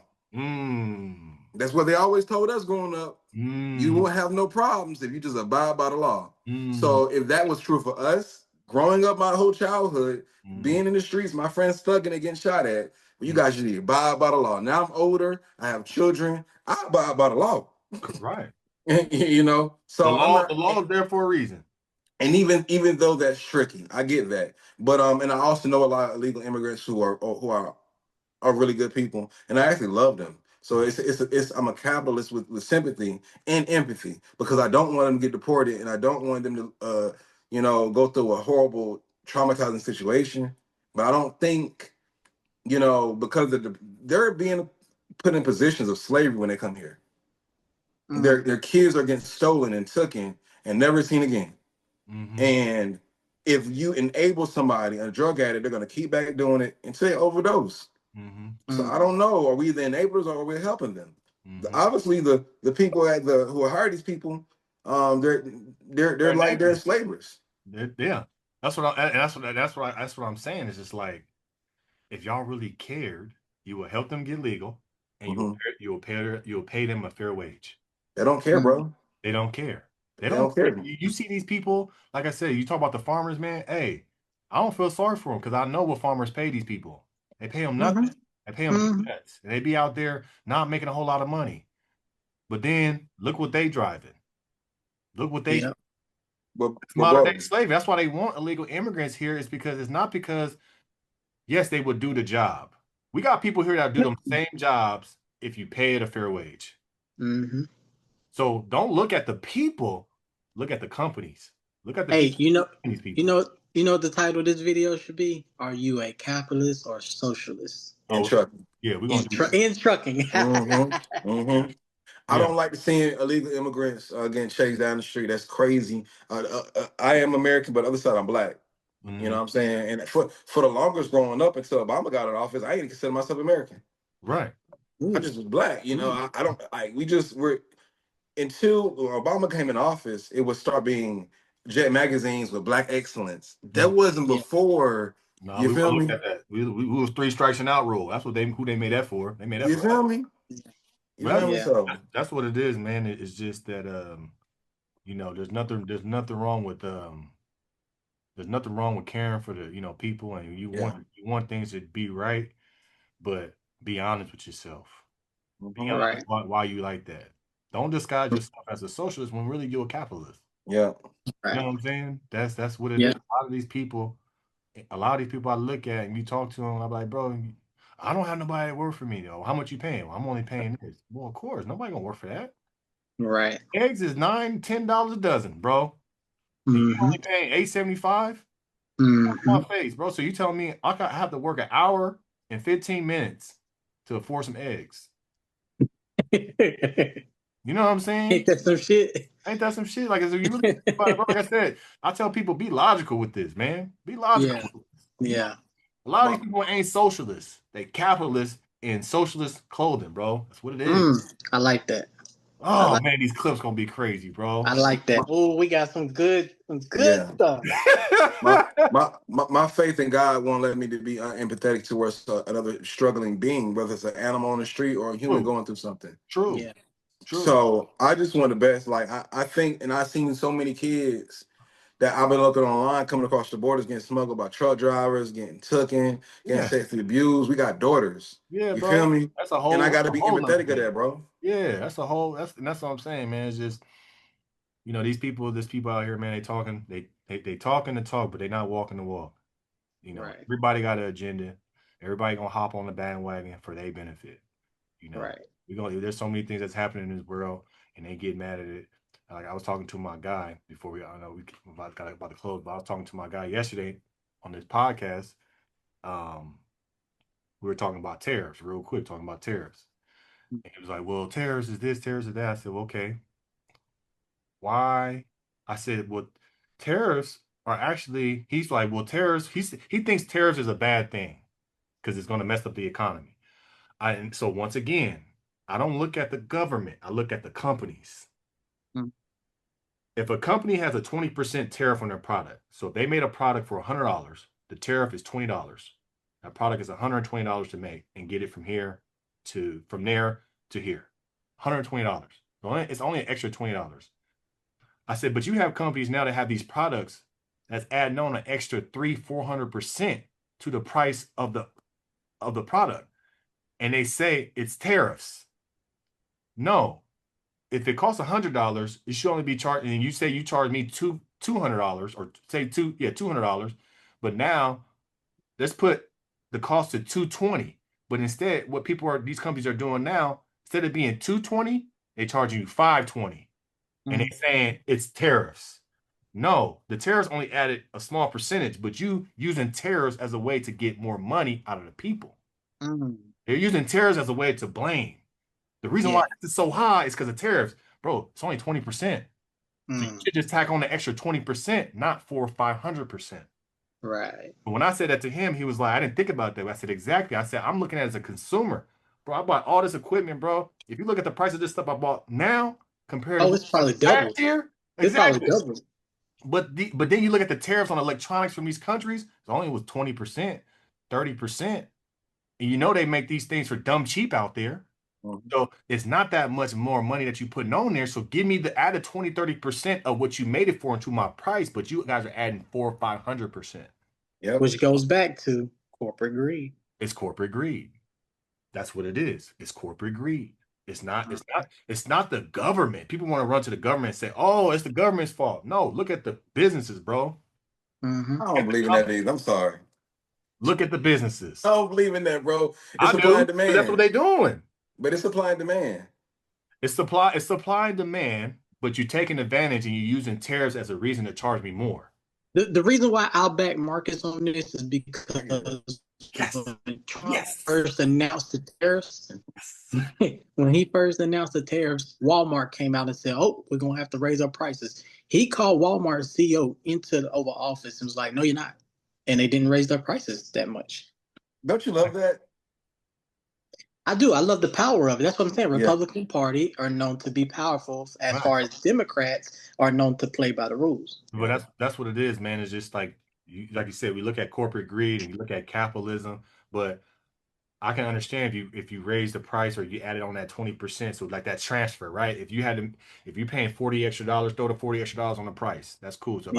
[SPEAKER 2] That's what they always told us growing up. You won't have no problems if you just abide by the law. So if that was true for us, growing up my whole childhood, being in the streets, my friends thugging and getting shot at, well, you guys should abide by the law. Now I'm older, I have children, I abide by the law.
[SPEAKER 1] Right.
[SPEAKER 2] So
[SPEAKER 1] the law is there for a reason.
[SPEAKER 2] And even though that's tricky, I get that. But and I also know a lot of illegal immigrants who are really good people, and I actually love them. So it's I'm a capitalist with sympathy and empathy because I don't want them to get deported, and I don't want them to go through a horrible traumatizing situation. But I don't think because they're being put in positions of slavery when they come here. Their kids are getting stolen and taken and never seen again.
[SPEAKER 1] Mm-hmm.
[SPEAKER 2] And if you enable somebody, a drug addict, they're going to keep back doing it until they overdose.
[SPEAKER 1] Mm-hmm.
[SPEAKER 2] So I don't know. Are we the enablers or are we helping them?
[SPEAKER 1] Mm-hmm.
[SPEAKER 2] Obviously, the people who hire these people, they're
[SPEAKER 1] They're
[SPEAKER 2] like they're
[SPEAKER 1] enablers.
[SPEAKER 2] enslavers.
[SPEAKER 1] Yeah, that's what I, and that's what I'm saying. Is just like, if y'all really cared, you will help them get legal, and
[SPEAKER 2] Hmm.
[SPEAKER 1] you'll pay them a fair wage.
[SPEAKER 2] They don't care, bro.
[SPEAKER 1] They don't care. They
[SPEAKER 2] They
[SPEAKER 1] don't
[SPEAKER 2] don't
[SPEAKER 1] care.
[SPEAKER 2] care.
[SPEAKER 1] You see these people, like I said, you talk about the farmers, man. Hey, I don't feel sorry for them because I know what farmers pay these people. They pay them nothing. They pay them peanuts, and they be out there not making a whole lot of money. But then look what they driving. Look what they
[SPEAKER 3] Yeah.
[SPEAKER 1] it's
[SPEAKER 2] But
[SPEAKER 1] modern day
[SPEAKER 2] bro,
[SPEAKER 1] slavery. That's why they want illegal immigrants here. Is because it's not because yes they would do the job. We got people here that do them same jobs if you pay it a fair wage.
[SPEAKER 3] Mm-hmm.
[SPEAKER 1] So don't look at the people, look at the companies. Look at the
[SPEAKER 3] Hey,
[SPEAKER 1] people
[SPEAKER 3] you know,
[SPEAKER 1] these
[SPEAKER 3] you
[SPEAKER 1] people.
[SPEAKER 3] know, you know what the title of this video should be? Are you a capitalist or socialist?
[SPEAKER 2] in
[SPEAKER 1] Oh,
[SPEAKER 2] trucking.
[SPEAKER 1] yeah, we're gonna do that.
[SPEAKER 3] In trucking.
[SPEAKER 2] Mm-hmm. I
[SPEAKER 1] Yeah.
[SPEAKER 2] don't like to see illegal immigrants getting chased down the street. That's crazy. I am American, but other side I'm black. You know
[SPEAKER 1] Mhm.
[SPEAKER 2] what I'm saying? And for the longest growing up until Obama got in office, I didn't consider myself American.
[SPEAKER 1] Right.
[SPEAKER 2] I
[SPEAKER 3] Ooh,
[SPEAKER 2] just was black.
[SPEAKER 1] Ooh.
[SPEAKER 2] I don't like we just were until Obama came in office, it would start being jet magazines with black excellence. That
[SPEAKER 1] Mm.
[SPEAKER 2] wasn't
[SPEAKER 3] yeah,
[SPEAKER 2] before.
[SPEAKER 1] No,
[SPEAKER 2] You
[SPEAKER 1] we
[SPEAKER 2] feel
[SPEAKER 1] wouldn't look
[SPEAKER 2] me?
[SPEAKER 1] at that. We was three strikes and out rule. That's what they who they made that for. They made that
[SPEAKER 2] You
[SPEAKER 1] for us.
[SPEAKER 2] feel me? You
[SPEAKER 1] But
[SPEAKER 2] feel me?
[SPEAKER 3] yeah,
[SPEAKER 2] So
[SPEAKER 1] that's what it is, man. It's just that there's nothing wrong with caring for the, people and
[SPEAKER 2] yeah.
[SPEAKER 1] you want things to be right, but be honest with yourself. Be
[SPEAKER 2] Hmm.
[SPEAKER 1] honest
[SPEAKER 3] right,
[SPEAKER 1] why you like that. Don't disguise yourself as a socialist when really you're a capitalist.
[SPEAKER 2] Yeah.
[SPEAKER 1] You
[SPEAKER 3] right,
[SPEAKER 1] know what I'm saying? That's what it is.
[SPEAKER 3] yeah,
[SPEAKER 1] A lot of these people I look at and you talk to them, I'm like, bro, I don't have nobody that work for me though. How much you paying? Well, I'm only paying this. Well, of course, nobody gonna work for that.
[SPEAKER 3] right.
[SPEAKER 1] Eggs is $9, $10 a dozen, bro. And you
[SPEAKER 3] Mm-hmm.
[SPEAKER 1] only paying $8.75?
[SPEAKER 3] Mm-hmm.
[SPEAKER 1] My face, bro. So you tell me I have to work an hour and 15 minutes to afford some eggs. You know what I'm saying?
[SPEAKER 3] Ain't that some shit?
[SPEAKER 1] Ain't that some shit? Like, if you really think about it, bro, like I said, I tell people be logical with this, man. Be logical
[SPEAKER 3] Yeah,
[SPEAKER 1] with this.
[SPEAKER 3] yeah.
[SPEAKER 1] A lot of
[SPEAKER 2] My
[SPEAKER 1] these people ain't socialists. They capitalists in socialist clothing, bro. That's what it is.
[SPEAKER 3] I like that. I
[SPEAKER 1] Oh
[SPEAKER 3] like.
[SPEAKER 1] man, these clips gonna be crazy,
[SPEAKER 3] I
[SPEAKER 1] bro.
[SPEAKER 3] like that.
[SPEAKER 2] my
[SPEAKER 3] Oh, we got some good
[SPEAKER 2] yeah.
[SPEAKER 3] stuff.
[SPEAKER 2] My faith in God won't let me to be empathetic towards another struggling being, whether it's an animal on the street or a human
[SPEAKER 1] True,
[SPEAKER 2] going through something.
[SPEAKER 1] true,
[SPEAKER 3] Yeah,
[SPEAKER 1] true.
[SPEAKER 2] So I just want the best. Like I think, and I've seen so many kids that I've been looking online coming across the borders, getting smuggled by truck drivers, getting taken, getting
[SPEAKER 1] Yeah,
[SPEAKER 2] sexually abused. We got daughters.
[SPEAKER 1] yeah,
[SPEAKER 2] You feel
[SPEAKER 1] bro.
[SPEAKER 2] me? And I got
[SPEAKER 1] That's
[SPEAKER 2] to
[SPEAKER 1] a
[SPEAKER 2] be
[SPEAKER 1] whole nother
[SPEAKER 2] empathetic of
[SPEAKER 1] thing.
[SPEAKER 2] that, bro.
[SPEAKER 1] Yeah, that's what I'm saying, man. It's just these people out here, man. They talking the talk, but they not walking the walk.
[SPEAKER 3] right,
[SPEAKER 1] Everybody got an agenda. Everybody gonna hop on the bandwagon for their benefit. You know,
[SPEAKER 3] right.
[SPEAKER 1] there's so many things that's happening in this world, and they get mad at it. Like I was talking to my guy before I know we got about to close, but I was talking to my guy yesterday on this podcast. Um, we were talking about tariffs, real quick, talking about tariffs. And he was like, "Well, tariffs is this, tariffs is that." I said, well, "Okay, why?" I said, "Well, tariffs are actually." He's like, "Well, tariffs." He thinks tariffs is a bad thing because it's going to mess up the economy. And so once again, I don't look at the government. I look at the companies.
[SPEAKER 3] Mm.
[SPEAKER 1] If a company has a 20% tariff on their product, so if they made a product for $100, the tariff is $20. That product is $120 to make and get it from there to here. $120. It's only an extra $20. I said, but you have companies now that have these products that's adding on an extra 300-400% to the price of the product. And they say it's tariffs. No, if it costs $100, it should only be charged. And you say you charge me $200 or say $200. But now let's put the cost to 220. But instead, what these companies are doing now, instead of being 220, they charge you 520. And they're saying it's tariffs. No, the tariffs only added a small percentage, but you using tariffs as a way to get more money out of the people.
[SPEAKER 3] Mm.
[SPEAKER 1] They're using tariffs as a way to blame. The reason why this is so high is because of tariffs. Bro, it's only 20%. So you should just tack on the extra 20%, not 400 or 500%.
[SPEAKER 3] Right.
[SPEAKER 1] But when I said that to him, he was like, I didn't think about that. I said, exactly. I said, I'm looking at it as a consumer. Bro, I bought all this equipment, bro. If you look at the price of this stuff I bought now compared to
[SPEAKER 3] Oh, it's probably
[SPEAKER 1] last
[SPEAKER 3] doubled.
[SPEAKER 1] year,
[SPEAKER 3] It's probably
[SPEAKER 1] exactly.
[SPEAKER 3] doubled.
[SPEAKER 1] But then you look at the tariffs on electronics from these countries, it only was 20%, 30%. And you know they make these things for dumb cheap out there. So it's not that much more money that you're putting on there. So give me the added 20, 30% of what you made it for into my price, but you guys are adding 400 or 500%.
[SPEAKER 2] Yep.
[SPEAKER 3] Which goes back to corporate greed.
[SPEAKER 1] It's corporate greed. That's what it is. It's corporate greed. It's not the government. People want to run to the government and say, oh, it's the government's fault. No, look at the businesses, bro.
[SPEAKER 3] Mm-hmm.
[SPEAKER 2] I don't believe in that either. I'm sorry.
[SPEAKER 1] Look at the businesses.
[SPEAKER 2] I don't believe in that, bro. It's
[SPEAKER 1] I
[SPEAKER 2] supply and
[SPEAKER 1] do.
[SPEAKER 2] demand.
[SPEAKER 1] That's what they're doing.
[SPEAKER 2] But it's supply and demand.
[SPEAKER 1] It's supply and demand, but you're taking advantage and you're using tariffs as a reason to charge me more.
[SPEAKER 3] The reason why I'll back Marcus on this is because when Trump first announced the tariffs, when he first announced the tariffs, Walmart came out and said, "Oh, we're gonna have to raise our prices." He called Walmart's CEO into the Oval Office and was like, "No, you're not," and they didn't raise their prices that much.
[SPEAKER 2] Don't you love that?
[SPEAKER 3] I do. I love the power of it. That's what I'm saying. Republican Party are known to be powerful as far as Democrats are known to play by the rules.
[SPEAKER 1] But that's what it is, man. It's just like you said, we look at corporate greed and you look at capitalism, but I can understand if you raise the price or you added on that 20%. So like that transfer, right? If you're paying $40 extra, throw the $40 extra on the price. That's cool. So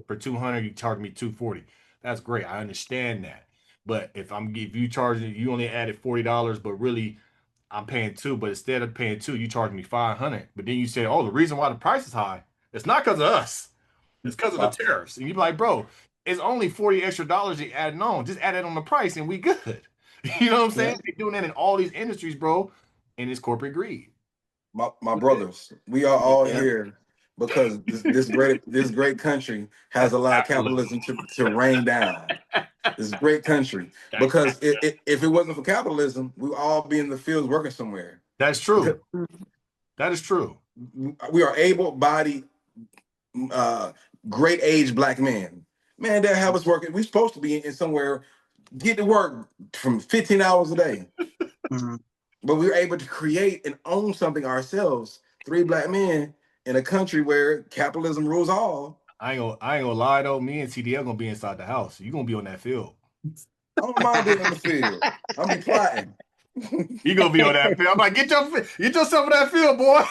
[SPEAKER 1] for 200, you charge me 240. That's great. I understand that. But if you charging, you only added $40, but really I'm paying $2, but instead of paying $2, you charge me $500. But then you say, oh, the reason why the price is high, it's not because of us. It's because of the tariffs. And you be like, bro, it's only $40 extra you adding on. Just add it on the price and we good. You know what I'm saying? They're doing that in all these industries, bro. And it's corporate greed.
[SPEAKER 2] My brothers, we are all here because this great country has allowed capitalism to rain down. This great country. Because if it wasn't for capitalism, we would all be in the fields working somewhere.
[SPEAKER 1] That's true. That is true.
[SPEAKER 2] We are able-bodied, great age black men. Man, that have us working. We're supposed to be in somewhere, get to work from 15 hours a day. But we were able to create and own something ourselves. 3 black men in a country where capitalism rules all.
[SPEAKER 1] I ain't gonna lie though. Me and CDL gonna be inside the house. You gonna be on that field.
[SPEAKER 2] I don't mind being on the field. I'm be plotting.
[SPEAKER 1] You gonna be on that field. I'm like, get yourself on that field, boy.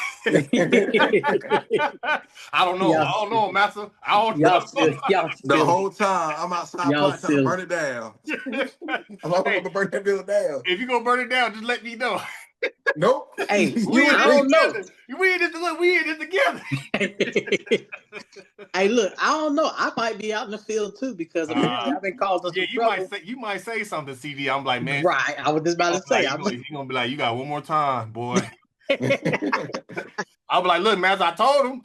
[SPEAKER 1] I don't know, master. I don't know.
[SPEAKER 2] The whole time I'm outside plotting, trying to burn it down. I'm gonna burn that building down.
[SPEAKER 1] If you gonna burn it down, just let me know.
[SPEAKER 2] Nope.
[SPEAKER 3] Hey, I don't know.
[SPEAKER 1] We in this together.
[SPEAKER 3] Hey, look, I don't know. I might be out in the field too because apparently I've been causing some trouble.
[SPEAKER 1] You might say something, CD. I'm like, man.
[SPEAKER 3] Right. I was just about to say.
[SPEAKER 1] He's gonna be like, you got one more time, boy. I'll be like, look, man, I told him.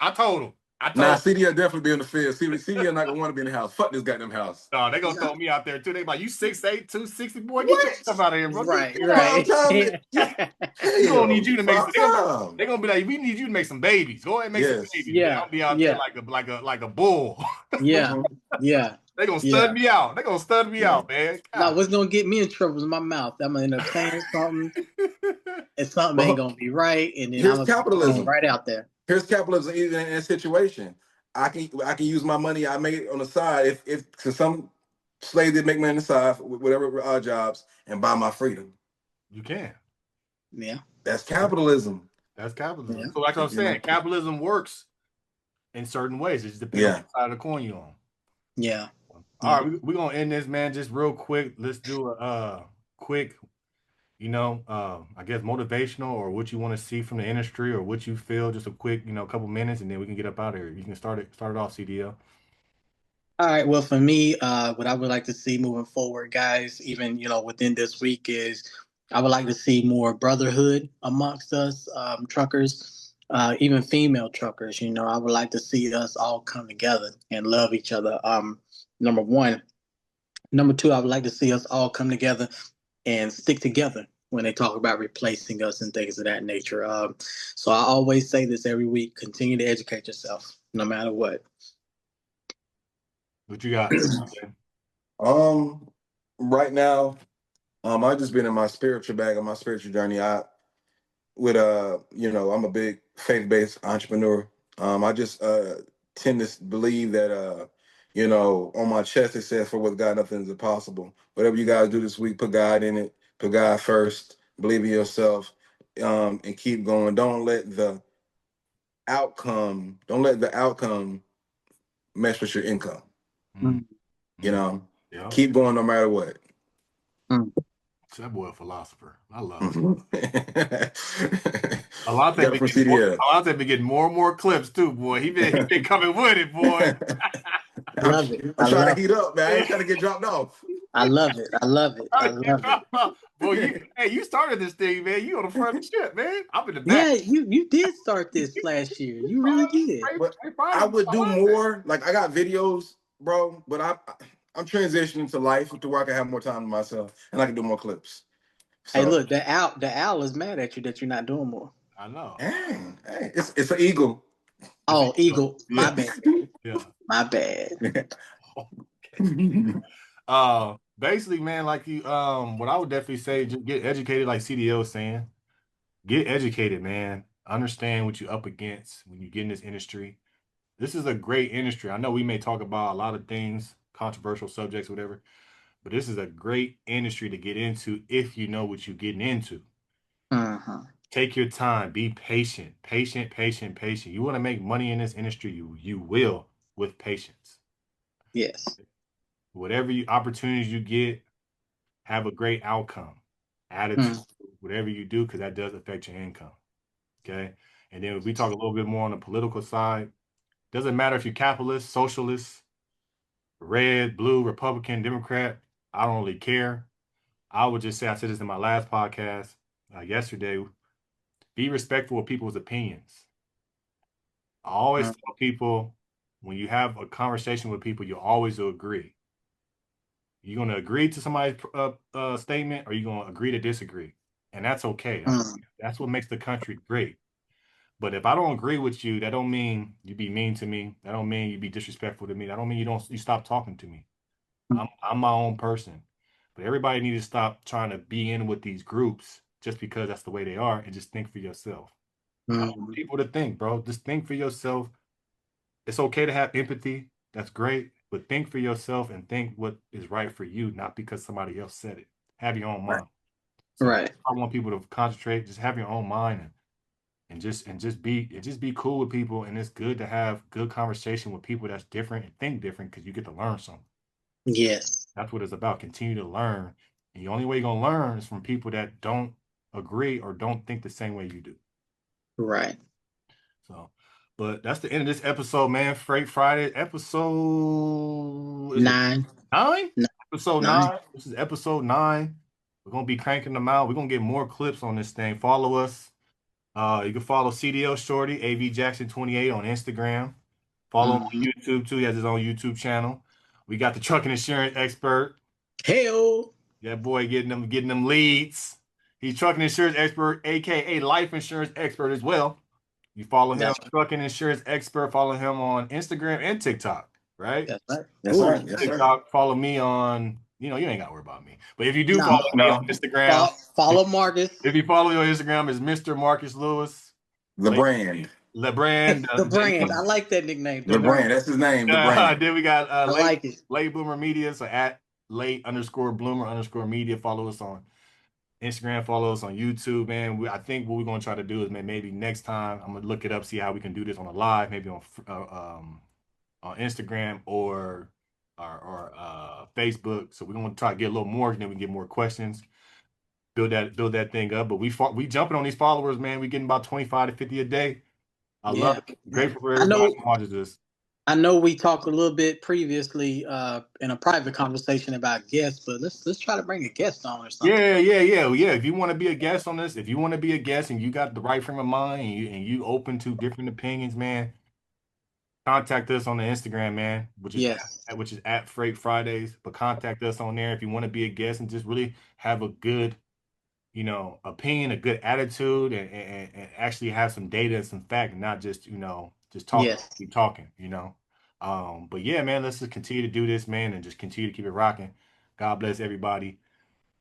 [SPEAKER 2] Nah, CDL definitely be in the field. CDL not gonna want to be in the house. Fuck this goddamn house.
[SPEAKER 1] No, they gonna throw me out there too. They like, you 6'8", 260, boy. Get your stuff out of here, bro.
[SPEAKER 3] Right.
[SPEAKER 1] We gonna need you to make some. They gonna be like, we need you to make some babies. Go ahead and make some babies.
[SPEAKER 3] Yeah.
[SPEAKER 1] I'll be out there like a bull.
[SPEAKER 3] Yeah.
[SPEAKER 1] They gonna stud me out. They gonna stud me out, man.
[SPEAKER 3] Now, what's gonna get me in trouble is my mouth. I'm gonna end up saying something, and something ain't gonna be right, and then I'm capitalism right out there.
[SPEAKER 2] Here's capitalism even in a situation. I can use my money I made on the side if to some slave did make money on the side with whatever jobs and buy my freedom.
[SPEAKER 1] You can.
[SPEAKER 3] Yeah.
[SPEAKER 2] That's capitalism.
[SPEAKER 1] That's capitalism. Yeah. So like I'm saying, capitalism works in certain ways. It just depends on what side of the coin you're on.
[SPEAKER 3] Yeah.
[SPEAKER 1] All right, we're gonna end this, man, just real quick. Let's do a quick, I guess motivational or what you want to see from the industry or what you feel, just a quick, couple minutes, and then we can get up out of here. You can start it off, CDL.
[SPEAKER 3] All right. Well, for me, what I would like to see moving forward, guys, even within this week, is I would like to see more brotherhood amongst us truckers, even female truckers. I would like to see us all come together and love each other. Number one. Number two, I would like to see us all come together and stick together when they talk about replacing us and things of that nature. So I always say this every week: continue to educate yourself, no matter what.
[SPEAKER 1] What you got?
[SPEAKER 2] Um, right now, I've just been in my spiritual bag on my spiritual journey. I'm a big faith-based entrepreneur. I just tend to believe that on my chest it says, "For with God nothing is impossible." Whatever you guys do this week, put God in it, put God first, believe in yourself, and keep going. Don't let the outcome mess with your income.
[SPEAKER 3] Mm.
[SPEAKER 2] You know,
[SPEAKER 1] Yeah.
[SPEAKER 2] keep going no matter what.
[SPEAKER 3] Mm.
[SPEAKER 1] That boy a philosopher. I love it.
[SPEAKER 2] Mhm.
[SPEAKER 1] Alante
[SPEAKER 2] Got it from CDL.
[SPEAKER 1] Alante been getting more and more clips too, boy. He been coming with it, boy.
[SPEAKER 3] I love it.
[SPEAKER 2] I'm
[SPEAKER 3] I
[SPEAKER 2] trying to
[SPEAKER 3] love
[SPEAKER 2] heat
[SPEAKER 3] it.
[SPEAKER 2] up, man. I ain't trying to get dropped off.
[SPEAKER 3] I love it. I love it. I love it.
[SPEAKER 1] Boy, you started this thing, man. You on the front of the ship, man. I'm in the back.
[SPEAKER 3] Yeah, you did start this last year. You really did.
[SPEAKER 2] But I would do more. Like I got videos, bro. But I'm transitioning to life to where I can have more time to myself and I can do more clips.
[SPEAKER 3] Hey,
[SPEAKER 2] So,
[SPEAKER 3] look, the owl is mad at you that you're not doing more.
[SPEAKER 1] I know.
[SPEAKER 2] dang, hey, it's an eagle.
[SPEAKER 3] Oh, Eagle, my
[SPEAKER 1] Yeah,
[SPEAKER 3] bad.
[SPEAKER 1] yeah.
[SPEAKER 3] My bad.
[SPEAKER 1] Basically, man, like what I would definitely say, just get educated, like CDO is saying. Get educated, man. Understand what you're up against when you get in this industry. This is a great industry. I know we may talk about a lot of things, controversial subjects, whatever, but this is a great industry to get into if you know what you're getting into.
[SPEAKER 3] Uh-huh.
[SPEAKER 1] Take your time. Be patient. Patient, patient, patient. You want to make money in this industry, you will with patience.
[SPEAKER 3] Yes.
[SPEAKER 1] Whatever opportunities you get, have a great outcome. Attitude,
[SPEAKER 3] Mm.
[SPEAKER 1] whatever you do, because that does affect your income. Okay. And then if we talk a little bit more on the political side, doesn't matter if you're capitalist, socialist, red, blue, Republican, Democrat. I don't really care. I would just say, I said this in my last podcast yesterday, be respectful of people's opinions. I always
[SPEAKER 3] Mm.
[SPEAKER 1] tell people when you have a conversation with people, you always agree. You're going to agree to somebody's statement or you're going to agree to disagree. And that's okay.
[SPEAKER 3] Mm.
[SPEAKER 1] That's what makes the country great. But if I don't agree with you, that don't mean you be mean to me. That don't mean you be disrespectful to me. That don't mean you stop talking to me. I'm my own person. But everybody needs to stop trying to be in with these groups just because that's the way they are and just think for yourself. I don't want
[SPEAKER 3] Mm.
[SPEAKER 1] people to think, bro. Just think for yourself. It's okay to have empathy. That's great. But think for yourself and think what is right for you, not because somebody else said it. Have your own
[SPEAKER 3] Right.
[SPEAKER 1] mind. So
[SPEAKER 3] Right.
[SPEAKER 1] I want people to concentrate, just have your own mind and just be cool with people. And it's good to have good conversation with people that's different and think different because you get to learn something.
[SPEAKER 3] Yes.
[SPEAKER 1] That's what it's about. Continue to learn. And the only way you're gonna learn is from people that don't agree or don't think the same way you do.
[SPEAKER 3] Right.
[SPEAKER 1] So, but that's the end of this episode, man. Freight Friday episode, is it
[SPEAKER 3] 9.
[SPEAKER 1] 9? Episode
[SPEAKER 3] 9.
[SPEAKER 1] 9. This is episode 9. We're gonna be cranking them out. We're gonna get more clips on this thing. Follow us. You can follow CDL Shorty, AV Jackson 28 on Instagram. Follow him on
[SPEAKER 3] Mm-hmm.
[SPEAKER 1] YouTube too. He has his own YouTube channel. We got the trucking insurance expert.
[SPEAKER 3] Hell.
[SPEAKER 1] That boy getting them leads. He's trucking insurance expert, aka life insurance expert as well. You follow him,
[SPEAKER 3] That's right.
[SPEAKER 1] trucking insurance expert. Follow him on Instagram and TikTok, right?
[SPEAKER 3] That's right.
[SPEAKER 2] Yes,
[SPEAKER 3] That's
[SPEAKER 1] Ooh,
[SPEAKER 2] sir.
[SPEAKER 3] right.
[SPEAKER 2] Yes, sir.
[SPEAKER 1] TikTok. Follow me on. You ain't got to worry about me. But if you do
[SPEAKER 3] No.
[SPEAKER 1] follow me on Instagram,
[SPEAKER 3] Follow Marcus.
[SPEAKER 1] if you follow me on Instagram, it's Mr. Marcus Lewis,
[SPEAKER 2] The brand.
[SPEAKER 1] LeBrand.
[SPEAKER 3] The brand. I like that nickname. The
[SPEAKER 2] The
[SPEAKER 3] brand.
[SPEAKER 2] brand. That's his name. The brand.
[SPEAKER 1] Then we got
[SPEAKER 3] I like it.
[SPEAKER 1] late bloomer media. So at late_bloomer_media. Follow us on Instagram, follow us on YouTube, man. I think what we're gonna try to do is maybe next time I'm gonna look it up, see how we can do this on a live, maybe on Instagram or Facebook. So we're gonna try to get a little more, and then we get more questions. build that thing up. But we jumping on these followers, man. We getting about 25 to 50 a day. I love
[SPEAKER 3] Yeah.
[SPEAKER 1] it. Grateful for
[SPEAKER 3] I
[SPEAKER 1] everybody
[SPEAKER 3] know
[SPEAKER 1] who watches this.
[SPEAKER 3] I know we talked a little bit previously in a private conversation about guests, but let's try to bring a guest on or something.
[SPEAKER 1] Yeah. If you want to be a guest on this, if you want to be a guest and you got the right frame of mind and you open to different opinions, man, contact us on the Instagram, man,
[SPEAKER 3] Yes.
[SPEAKER 1] which is at Freight Fridays. But contact us on there if you want to be a guest and just really have a good, opinion, a good attitude, and actually have some data and some fact, and not just, just talking,
[SPEAKER 3] Yes.
[SPEAKER 1] keep talking. But yeah, man, let's just continue to do this, man, and just continue to keep it rocking. God bless everybody.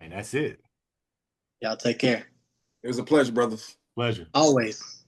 [SPEAKER 1] And that's it.
[SPEAKER 3] Y'all take care.
[SPEAKER 2] It was a pleasure, brothers.
[SPEAKER 1] Pleasure.
[SPEAKER 3] Always.